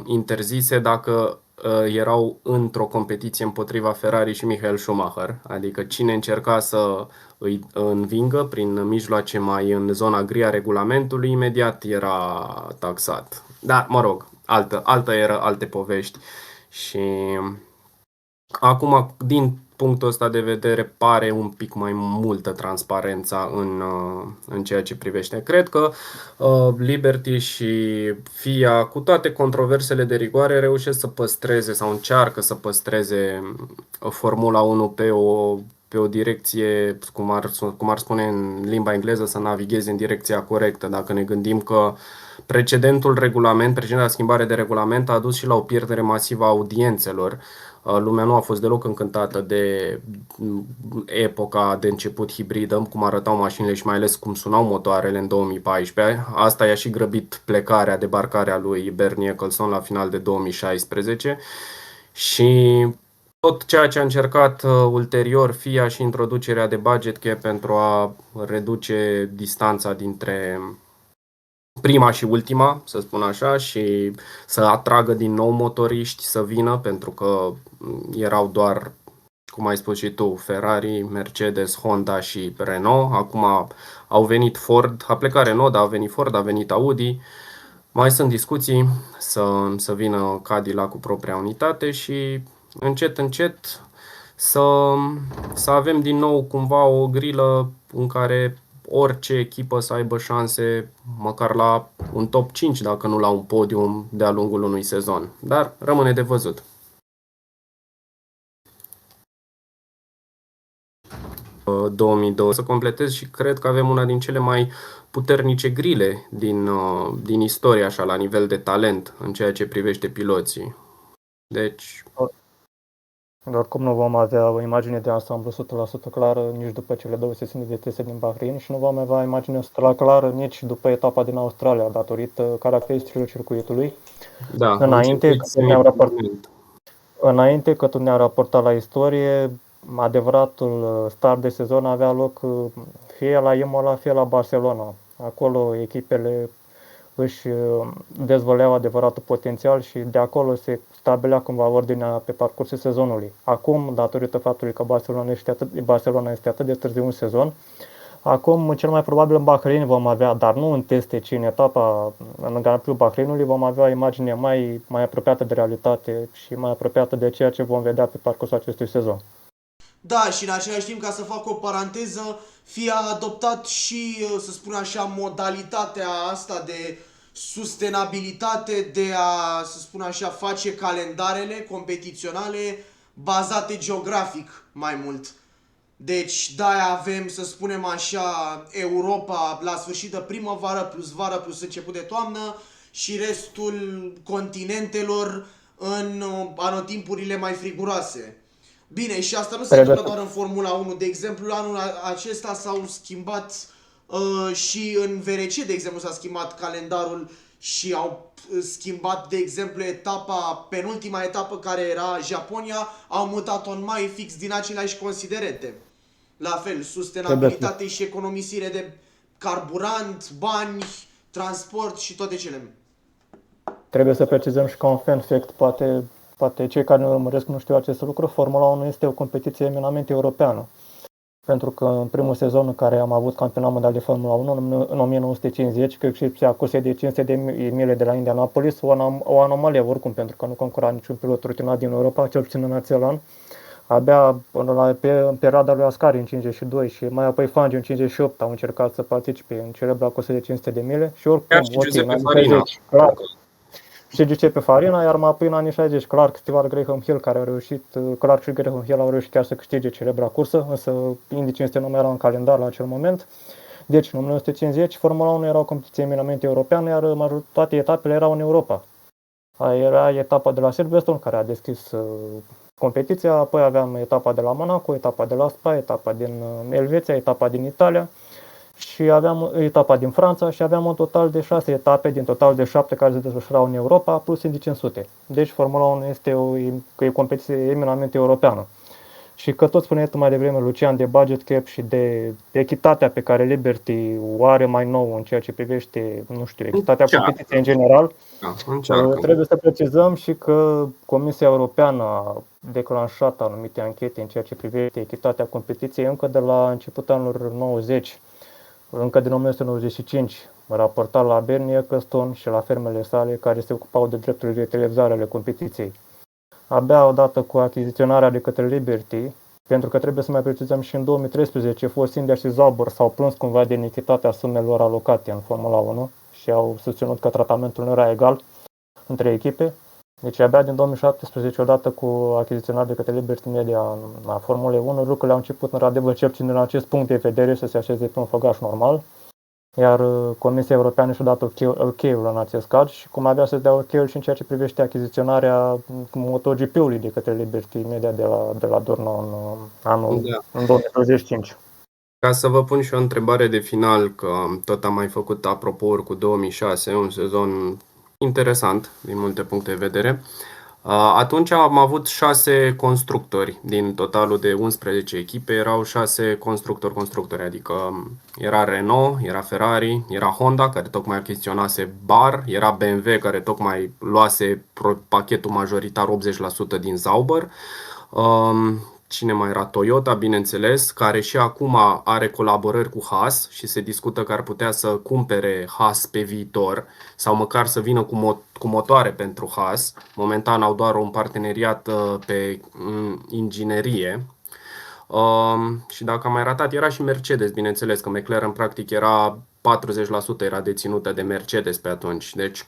interzise dacă erau într-o competiție împotriva Ferrari și Michael Schumacher. Adică cine încerca să îi învingă prin mijloace mai în zona gri a regulamentului, imediat era taxat. Dar, altă eră, alte povești. Și acum, din punctul ăsta de vedere pare un pic mai multă transparența în ceea ce privește. Cred că Liberty și FIA, cu toate controversele de rigoare, reușesc să păstreze sau încearcă să păstreze Formula 1 pe o direcție, cum ar spune în limba engleză, să navigheze în direcția corectă. Dacă ne gândim că precedenta schimbare de regulament a dus și la o pierdere masivă a audiențelor. Lumea nu a fost deloc încântată de epoca de început hibridă, cum arătau mașinile și mai ales cum sunau motoarele în 2014. Asta i-a și grăbit plecarea, debarcarea lui Bernie Ecclestone la final de 2016 și tot ceea ce a încercat ulterior FIA și introducerea de budget cap pentru a reduce distanța dintre prima și ultima, să spun așa, și să atragă din nou motoriști să vină, pentru că erau doar, cum ai spus și tu, Ferrari, Mercedes, Honda și Renault. Acum au venit Ford, a plecat Renault, dar a venit Ford, a venit Audi. Mai sunt discuții să vină Cadillac cu propria unitate și încet, încet să avem din nou cumva o grilă în care orice echipă să aibă șanse măcar la un top 5, dacă nu la un podium de-a lungul unui sezon. Dar rămâne de văzut. 2020 să completez și cred că avem una din cele mai puternice grile din istorie, așa, la nivel de talent în ceea ce privește piloții. Deci Oricum nu vom avea o imagine de ansamblu 100% clară nici după cele două sesiuni de vitese din Bahrain și nu vom avea imagine 100% clară nici după etapa din Australia, datorită caracteristicilor circuitului. da, Înainte că tot ne-am raportat la istorie, adevăratul start de sezon avea loc fie la Imola, fie la Barcelona. Acolo echipele își dezvăleau adevăratul potențial și de acolo se stabilea cumva ordinea pe parcursul sezonului. Acum, datorită faptului că Barcelona este atât de târziu în sezon, acum cel mai probabil în Bahrain vom avea, dar nu în teste, ci în etapa în Grand Prix Bahrainului vom avea o imagine mai apropiată de realitate și mai apropiată de ceea ce vom vedea pe parcursul acestui sezon. Da, și în același timp, ca să fac o paranteză, FIA a adoptat și, să spun așa, modalitatea asta de sustenabilitate, de a, să spun așa, face calendarele competiționale bazate geografic mai mult. Deci, de-aia avem, să spunem așa, Europa la sfârșit de primăvară, plus vară, plus început de toamnă și restul continentelor în anotimpurile mai friguroase. Bine, și asta nu se întâmplă doar în Formula 1. De exemplu, anul acesta s-au schimbat și în VRC, de exemplu, s-a schimbat calendarul și au schimbat, de exemplu, penultima etapă care era Japonia, au mutat-o în mai fix din aceleași considerente. La fel, sustenabilitate și economisire de carburant, bani, transport și toate cele. Trebuie să precizăm și ca un fun fact, poate cei care ne urmăresc nu știu acest lucru, Formula 1 este o competiție eminamente europeană. Pentru că în primul sezon în care am avut campionat mondial de Formula 1, în 1950, cu excepția cursei de 500 de mile de la Indianapolis, o anomalie oricum, pentru că nu concura niciun pilot rutinat din Europa, cel puțin în acel an. Abia în perioada lui Ascari în 52 și mai apoi Fangio în 58 au încercat să participe în celebra cursă de 500 de mile și oricum, și Giuseppe Farina, iar mai apoi în anii 60 Clark și Graham Hill au reușit chiar să câștige celebra cursă, însă Indy 500 nu mai era în calendar la acel moment. Deci în 1950 Formula 1 era o competiție eminamente europeană, iar toate etapele erau în Europa. Era etapa de la Silverstone care a deschis competiția, apoi aveam etapa de la Monaco, etapa de la Spa, etapa din Elveția, etapa din Italia și aveam etapa din Franța și aveam un total de 6 etape din total de 7 care se desfășurau în Europa, plus Indy 500. Deci Formula 1 este o competiție eminamente europeană. Și că tot spuneai tu mai devreme, Lucian, de budget cap și de echitatea pe care Liberty o are mai nou în ceea ce privește, nu știu, echitatea competiției în general, trebuie să precizăm și că Comisia Europeană a declanșat anumite anchete în ceea ce privește echitatea competiției încă de la începutul anilor 90, încă din 1995, raportat la Bernie Ecclestone și la fermele sale care se ocupau de drepturile de televizare ale competiției. Abia odată cu achiziționarea de către Liberty, Pentru că trebuie să mai precizăm și în 2013 Force India și Sauber s-au plâns cumva de inichitatea sumelor alocate în Formula 1 și au susținut că tratamentul nu era egal între echipe. Deci abia din 2017, odată cu achiziționarea de către Liberty Media a Formulei 1, lucrurile au început într-adevăr, cel puțin din acest punct de vedere, să se așeze pe un făgaș normal. Iar Comisia Europeană și-a dat ok-ul în acest caz și cum avea să dea ok-ul și în ceea ce privește achiziționarea MotoGP-ului de către Liberty Media de la Dorna în 2025. Ca să vă pun și o întrebare de final, că tot am mai făcut apropo cu 2006, un sezon interesant din multe puncte de vedere. Atunci am avut 6 constructori din totalul de 11 echipe, erau 6 constructori, adică era Renault, era Ferrari, era Honda, care tocmai achiziționase Bar, era BMW, care tocmai luase pachetul majoritar 80% din Sauber. Cine mai era? Toyota, bineînțeles, care și acum are colaborări cu Haas și se discută că ar putea să cumpere Haas pe viitor sau măcar să vină cu motoare pentru Haas. Momentan au doar un parteneriat pe inginerie. Și dacă am mai ratat, era și Mercedes, bineînțeles, că McLaren practic era 40% era deținută de Mercedes pe atunci. Deci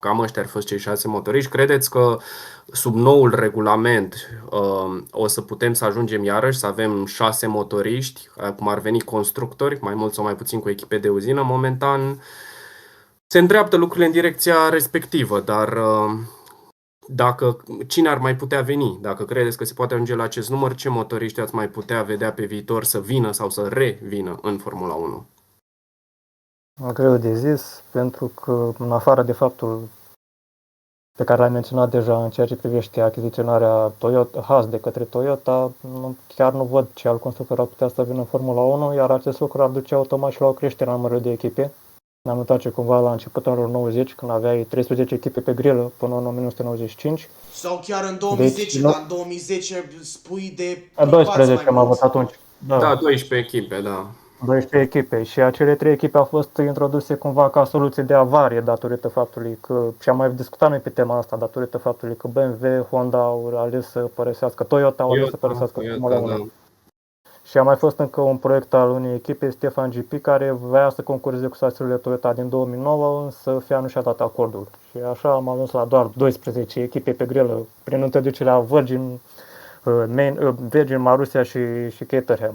cam ăștia ar fost cei 6 motoriști. Credeți că sub noul regulament o să putem să ajungem iarăși să avem 6 motoriști, cum ar veni constructori, mai mult sau mai puțin cu echipe de uzină? Momentan se îndreaptă lucrurile în direcția respectivă, dar cine ar mai putea veni? Dacă credeți că se poate ajunge la acest număr, ce motoriști ați mai putea vedea pe viitor să vină sau să revină în Formula 1? Greu de zis, pentru că în afară de faptul pe care l-ai menționat deja în ceea ce privește achiziționarea Haas de către Toyota, chiar nu văd ce alt constructor ar putea să vină în Formula 1, iar acest lucru ar duce automat și la o creștere a numărului de echipe. Ne-am uitat ce cumva la începutul anilor 90, când aveai 13 echipe pe grilă până în 1995. Sau chiar în 2010, dar în 2010 spui de... 12 am avut atunci. Da, 12 echipe, da. 12 echipe și acele 3 echipe au fost introduse cumva ca soluție de avarie datorită faptului că, și am mai discutat noi pe tema asta, datorită faptului că BMW, Honda au ales să părăsească, Toyota au ales să părăsească Formula 1. Da. Și a mai fost încă un proiect al unei echipe, Stefan GP, care voia să concureze cu sasiurile Toyota din 2009, însă FIA nu și-a dat acordul. Și așa am ajuns la doar 12 echipe pe grelă, prin introducerea Virgin, Marussia și Caterham.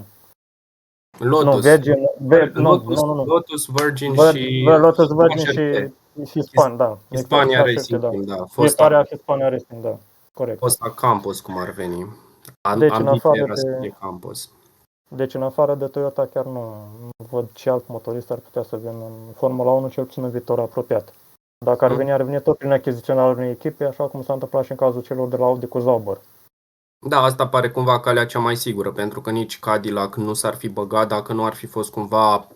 Lotus, Virgin și Span, da. Hispania Racing, da. Hispania Racing, da. Corect. Fosta Campos, cum ar veni. Deci în afară de Campos. Deci în afară de Toyota chiar nu văd ce alt motorist ar putea să vină în Formula 1, cel puțin în viitor apropiat. Dacă ar veni tot prin achiziționarea unei echipe, așa cum s-a întâmplat și în cazul celor de la Audi cu Sauber. Da, asta pare cumva calea cea mai sigură, pentru că nici Cadillac nu s-ar fi băgat dacă nu ar fi fost cumva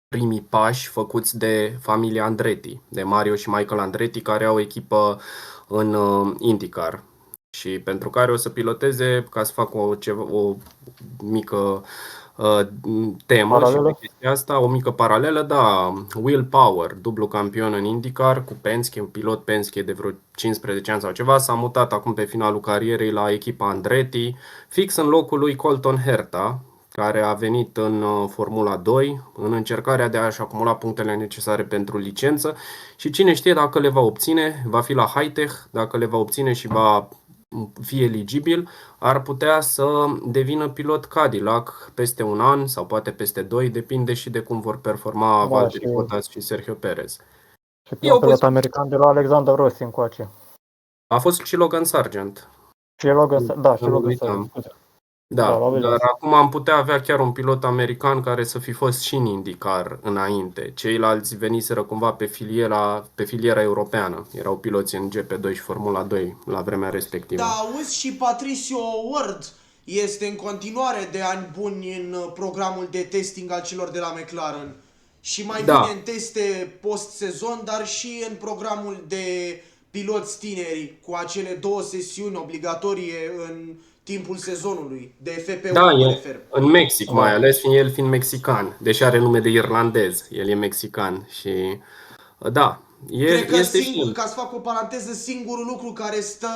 primii pași făcuți de familia Andretti, de Mario și Michael Andretti, care au o echipă în IndyCar și pentru care o să piloteze, ca să fac o mică temă și pe chestia asta, o mică paralelă, da, Will Power, dublu campion în IndyCar cu Penske, un pilot Penske de vreo 15 ani sau ceva, s-a mutat acum pe finalul carierei la echipa Andretti, fix în locul lui Colton Herta, care a venit în Formula 2 în încercarea de a-și acumula punctele necesare pentru licență și cine știe dacă le va obține, va fi la high-tech, dacă le va obține și va fi eligibil, ar putea să devină pilot Cadillac peste un an sau poate peste 2, depinde și de cum vor performa Valtteri Bottas și Sergio Perez. Și pilot american de la Alexander Rossi încoace. A fost și Logan Sargent. Și Logan Sargent. Da, dar acum am putea avea chiar un pilot american care să fi fost și în IndyCar înainte. Ceilalți veniseră cumva pe filiera europeană. Erau piloți în GP2 și Formula 2 la vremea respectivă. Da, auzi, și Patricio Ward este în continuare de ani buni în programul de testing al celor de la McLaren. Și mai vine în teste post-sezon, dar și în programul de piloți tineri, cu acele 2 sesiuni obligatorie în timpul sezonului, de FP1, da, în Mexic mai ales, el fiind mexican, deși are nume de irlandez, el e mexican și da, Cred că este și... ca să fac o paranteză, singurul lucru care stă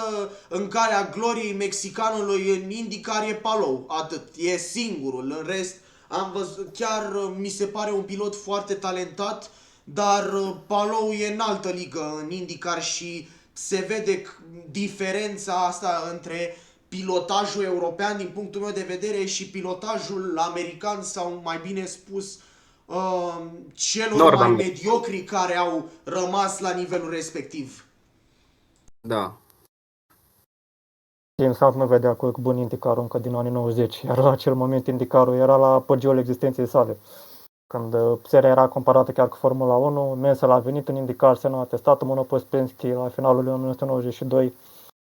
în calea gloriei mexicanului în IndyCar e Palou. Atât. E singurul. În rest, am văzut, chiar mi se pare un pilot foarte talentat, dar Palou e în altă ligă în IndyCar și se vede diferența asta între pilotajul european din punctul meu de vedere și pilotajul american, sau mai bine spus celor mai mediocri care au rămas la nivelul respectiv. Da. James Hunt nu vedea cu bun IndyCar încă din anii 90, iar la acel moment IndyCar-ul era la apogeul existenței sale. Când seria era comparată chiar cu Formula 1, Mansell a venit în IndyCar, Senna a testat în monopod Penske la finalul lui 1992.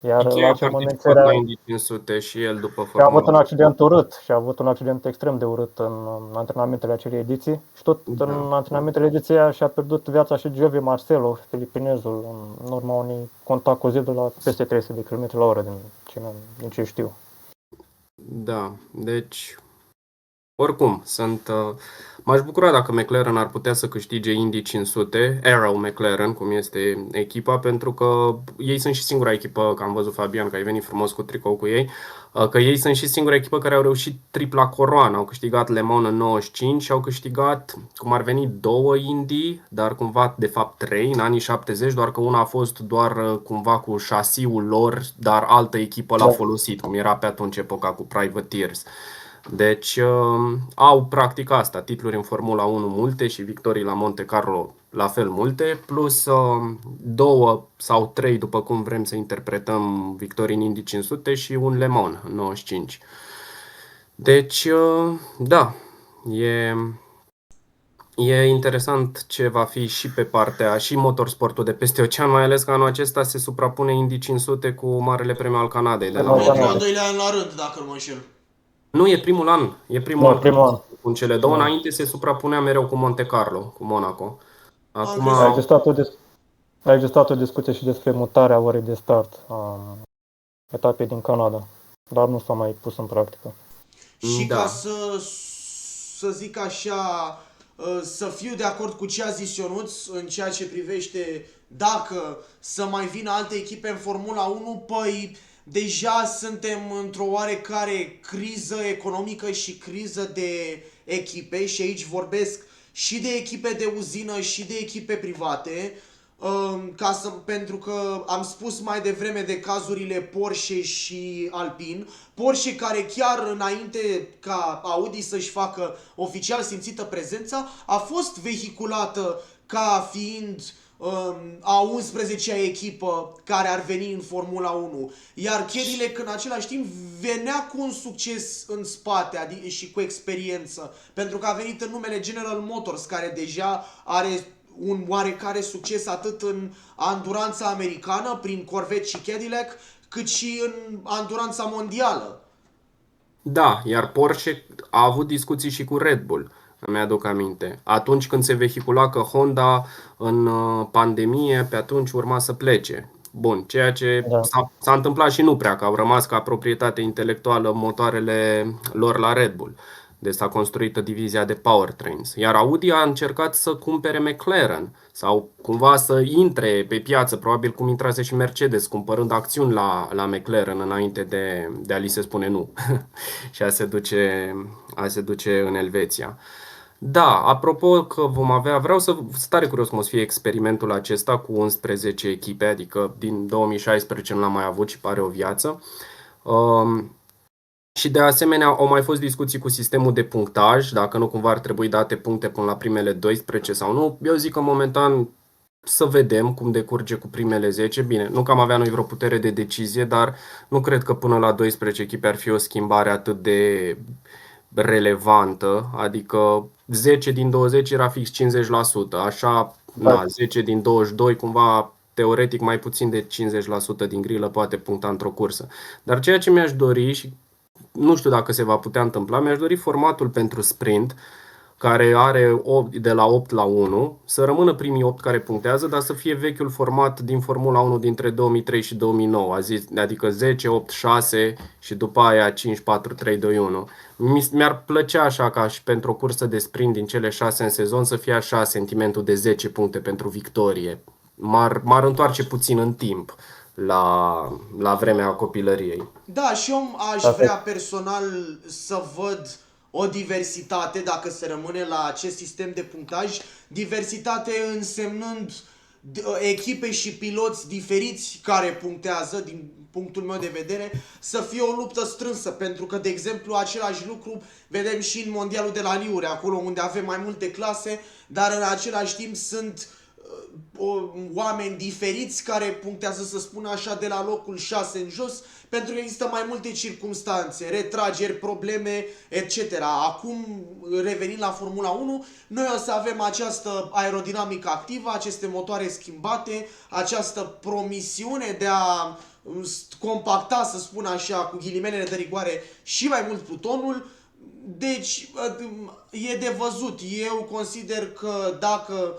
Iar la acel moment la Indy 500 și el după Formula. A avut un accident urât și a avut un accident extrem de urât în antrenamentele acelei ediții. Și tot în antrenamentele ediției aia și-a pierdut viața și Giovie Marcelo, filipinezul, în urma unui contact cu zidul la peste 300 de km/h, din ce știu. Da, deci... Oricum, m-aș bucura dacă McLaren ar putea să câștige Indy 500, Arrow McLaren, cum este echipa, pentru că ei sunt și singura echipă, că am văzut Fabian, că ai venit frumos cu tricou cu ei, că ei sunt și singura echipă care au reușit tripla coroană. Au câștigat Le Mans în 95 și au câștigat, cum ar veni, 2 Indy, dar cumva, de fapt, 3 în anii 70, doar că una a fost doar cumva cu șasiul lor, dar altă echipă l-a folosit, cum era pe atunci epoca cu Privateers. Deci au practic asta, titluri în Formula 1 multe și victorii la Monte Carlo la fel multe, plus 2 sau 3, după cum vrem să interpretăm, victorii în Indy 500 și un Le Mans în 95. Deci, da, e interesant ce va fi și pe partea și motorsportul de peste ocean, mai ales că anul acesta se suprapune Indy 500 cu Marele Premiu al Canadei. De la al doilea an la rând, dacă nu mă înșel. Nu, e primul an. E primul an. Cu cele două, înainte se suprapunea mereu cu Monte Carlo, cu Monaco. Acum... A existat o discuție și despre mutarea orei de start a etapei din Canada, dar nu s-a mai pus în practică. Și ca să zic așa, să fiu de acord cu ce a zis Ionuț în ceea ce privește dacă să mai vină alte echipe în Formula 1, păi deja suntem într-o oarecare criză economică și criză de echipe și aici vorbesc și de echipe de uzină și de echipe private, pentru că am spus mai devreme de cazurile Porsche și Alpine. Porsche, care chiar înainte ca Audi să-și facă oficial simțită prezența, a fost vehiculată ca fiind a 11-a echipă care ar veni în Formula 1. Iar Cadillac în același timp venea cu un succes în spate și cu experiență, pentru că a venit în numele General Motors, care deja are un oarecare succes atât în anduranța americană prin Corvette și Cadillac, cât și în anduranța mondială. Da, iar Porsche a avut discuții și cu Red Bull. Îmi aduc aminte. Atunci când se vehicula că Honda în pandemie, pe atunci urma să plece. Bun, ceea ce s-a întâmplat și nu prea, că au rămas ca proprietate intelectuală motoarele lor la Red Bull. Deci s-a construit divizia de powertrains. Iar Audi a încercat să cumpere McLaren sau cumva să intre pe piață, probabil cum intrase și Mercedes, cumpărând acțiuni la McLaren înainte de a li se spune nu și a se duce în Elveția. Da, apropo că vom avea, vreau să tare curios cum o să fie experimentul acesta cu 11 echipe, adică din 2016 nu l-am mai avut și pare o viață. Și de asemenea au mai fost discuții cu sistemul de punctaj, dacă nu cumva ar trebui date puncte până la primele 12 sau nu. Eu zic că momentan să vedem cum decurge cu primele 10. Bine, nu că am avea noi vreo putere de decizie, dar nu cred că până la 12 echipe ar fi o schimbare atât de relevantă, adică 10 din 20 era fix 50%, așa, 10 din 22 cumva teoretic mai puțin de 50% din grilă poate puncta într-o cursă. Dar ceea ce mi-aș dori și nu știu dacă se va putea întâmpla, mi-aș dori formatul pentru sprint, care are de la 8 la 1, să rămână primii 8 care punctează, dar să fie vechiul format din Formula 1 dintre 2003 și 2009, adică 10, 8, 6 și după aia 5, 4, 3, 2, 1. Mi-ar plăcea așa ca și pentru o cursă de sprint din cele 6 în sezon să fie așa sentimentul de 10 puncte pentru victorie. m-ar întoarce puțin în timp la vremea copilăriei. Da, și eu aș vrea personal să văd o diversitate, dacă se rămâne la acest sistem de punctaj, diversitate însemnând echipe și piloți diferiți care punctează, din punctul meu de vedere, să fie o luptă strânsă, pentru că, de exemplu, același lucru vedem și în mondialul de la Liure, acolo unde avem mai multe clase, dar în același timp sunt oameni diferiți care punctează, să spun așa, de la locul 6 în jos, pentru că există mai multe circumstanțe, retrageri, probleme, etc. Acum, revenind la Formula 1, noi o să avem această aerodinamică activă, aceste motoare schimbate, această promisiune de a compacta, să spun așa, cu ghilimelele de rigoare, și mai mult plutonul. Deci, e de văzut. Eu consider că dacă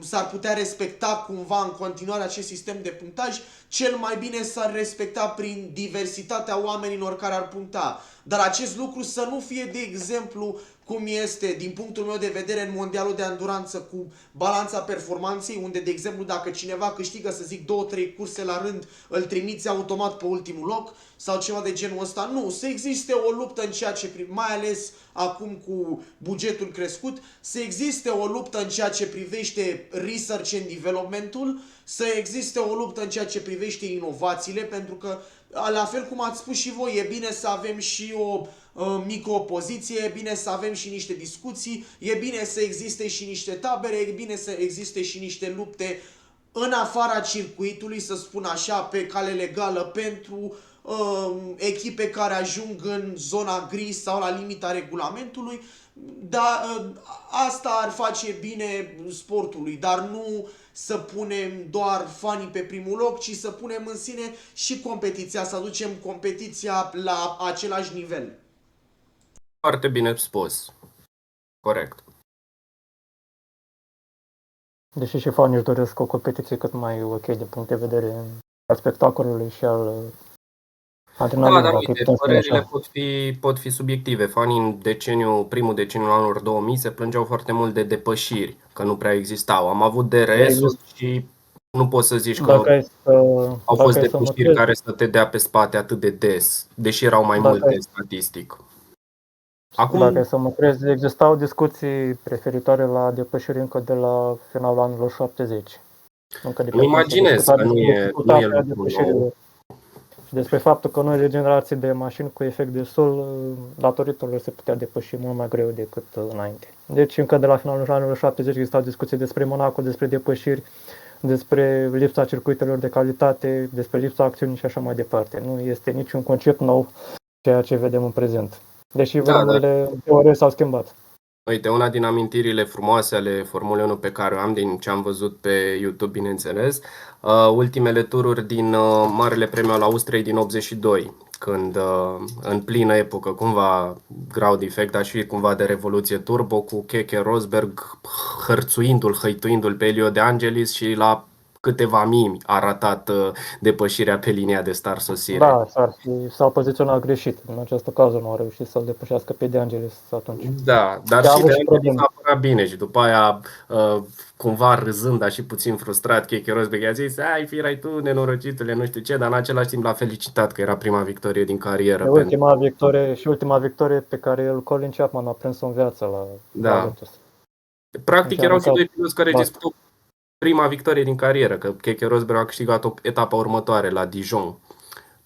s-ar putea respecta cumva în continuare acest sistem de punctaj, cel mai bine s-ar respecta prin diversitatea oamenilor care ar puncta. Dar acest lucru să nu fie, de exemplu, cum este, din punctul meu de vedere, în mondialul de anduranță cu balanța performanței, unde, de exemplu, dacă cineva câștigă, să zic, 2-3 curse la rând, îl trimiți automat pe ultimul loc sau ceva de genul ăsta. Nu, să existe o luptă în ceea ce, mai ales acum cu bugetul crescut, să existe o luptă în ceea ce privește research and development-ul, să existe o luptă în ceea ce privește inovațiile, pentru că, la fel cum ați spus și voi, e bine să avem și o mică opoziție, e bine să avem și niște discuții, e bine să existe și niște tabere, e bine să existe și niște lupte în afara circuitului, să spun așa, pe cale legală, pentru echipe care ajung în zona gri sau la limita regulamentului. Dar asta ar face bine sportului, dar nu să punem doar fanii pe primul loc, ci să punem în sine și competiția, să aducem competiția la același nivel. Foarte bine spus. Corect. Deși și fanii își doresc o competiție cât mai ok din punct de vedere al spectacolului și al adrenalinei. Da, dar uite, părerile pot fi subiective. Fanii în primul deceniu anilor 2000 se plângeau foarte mult de depășiri, că nu prea existau. Am avut DRS-uri și nu poți să zici că au fost depășiri care să te dea pe spate atât de des, deși erau mai multe statistic. Acum, dacă să mă crezi, existau discuții referitoare la depășiri încă de la finalul anilor 70. Îmi imaginez că nu e lucru nou. Și despre faptul că noile generații de mașini cu efect de sol, datorită lor, se putea depăși mult mai greu decât înainte. Deci încă de la finalul anilor 70 existau discuții despre Monaco, despre depășiri, despre lipsa circuitelor de calitate, despre lipsa acțiunii și așa mai departe. Nu este niciun concept nou ceea ce vedem în prezent. Deși vremurile teoretic s-au schimbat. Uite, una din amintirile frumoase ale Formulei 1 pe care o am, din ce am văzut pe YouTube, bineînțeles, ultimele tururi din Marele Premiu al Austriei din 82, când în plină epocă, cumva ground effect, dar și cumva de revoluție turbo, cu Keke Rosberg hăituindu-l pe Elio De Angelis și la câteva mii a ratat depășirea pe linia de start sosire. Da, s-au poziționat greșit. În această cază nu au reușit să-l depășească pe De Angelis atunci. Da, dar și De Angelis a apărat bine și după aia, cumva râzând, dar și puțin frustrat, Keke Rosberg i-a zis: ai firai tu, nenorocitule, nu știu ce, dar în același timp l-a felicitat că era prima victorie din carieră. Ultima victorie pe care Colin Chapman a prins-o în viață la Lotus. Practic erau și doi piloți care disputau prima victorie din carieră, că Keke Rosberg a câștigat etapa următoare la Dijon,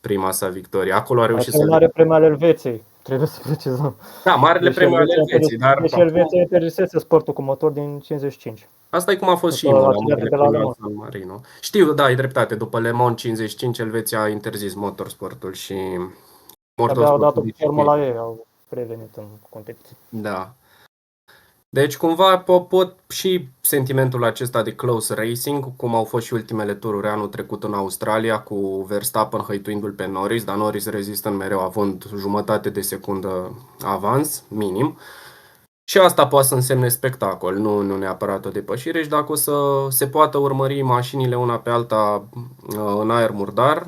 prima sa victorie. Acolo a reușit să... Marele Premiu al Elveției, trebuie să precizăm. Da, Marele Premiu al Elveției, dar... Deci Elveția interzisese sportul cu motor din 55. Asta e cum a fost și la Marele Premiu al San Marino. Știu, da, e dreptate, după Le Mans 55 Elveția a interzis motorsportul și... Abia au dat Formula E, au prevenit în competiție. Da. Deci cumva pot și sentimentul acesta de close racing, cum au fost și ultimele tururi anul trecut în Australia, cu Verstappen hăituindu-l pe Norris, dar Norris rezistând mereu, având jumătate de secundă avans, minim. Și asta poate să însemne spectacol, nu neapărat o depășire. Și dacă o să se poată urmări mașinile una pe alta în aer murdar,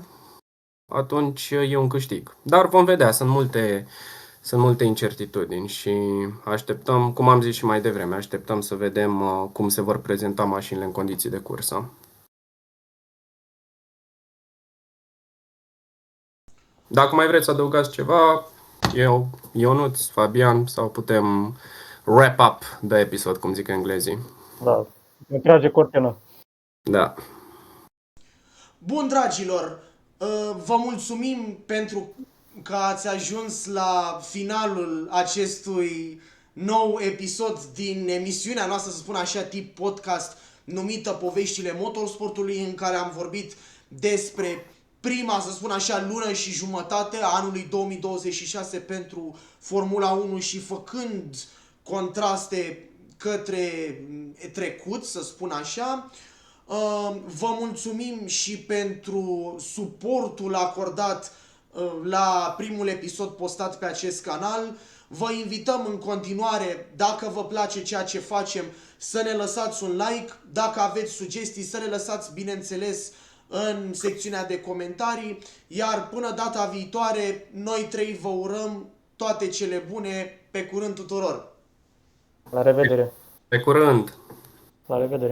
atunci e un câștig. Dar vom vedea, sunt multe incertitudini și așteptăm, cum am zis și mai devreme, așteptăm să vedem cum se vor prezenta mașinile în condiții de cursă. Dacă mai vreți să adăugați ceva, eu, Ionuț, Fabian, sau putem wrap up the episode, cum zic englezii. Da, ne trage cortina. Da. Bun, dragilor, vă mulțumim pentru că ați ajuns la finalul acestui nou episod din emisiunea noastră, să spun așa, tip podcast, numită Poveștile Motorsportului, în care am vorbit despre prima, să spun așa, lună și jumătate a anului 2026 pentru Formula 1 și făcând contraste către trecut, să spun așa. Vă mulțumim și pentru suportul acordat la primul episod postat pe acest canal. Vă invităm în continuare, dacă vă place ceea ce facem, să ne lăsați un like. Dacă aveți sugestii, să le lăsați, bineînțeles, în secțiunea de comentarii. Iar până data viitoare, noi trei vă urăm toate cele bune. Pe curând tuturor! La revedere! Pe curând! La revedere!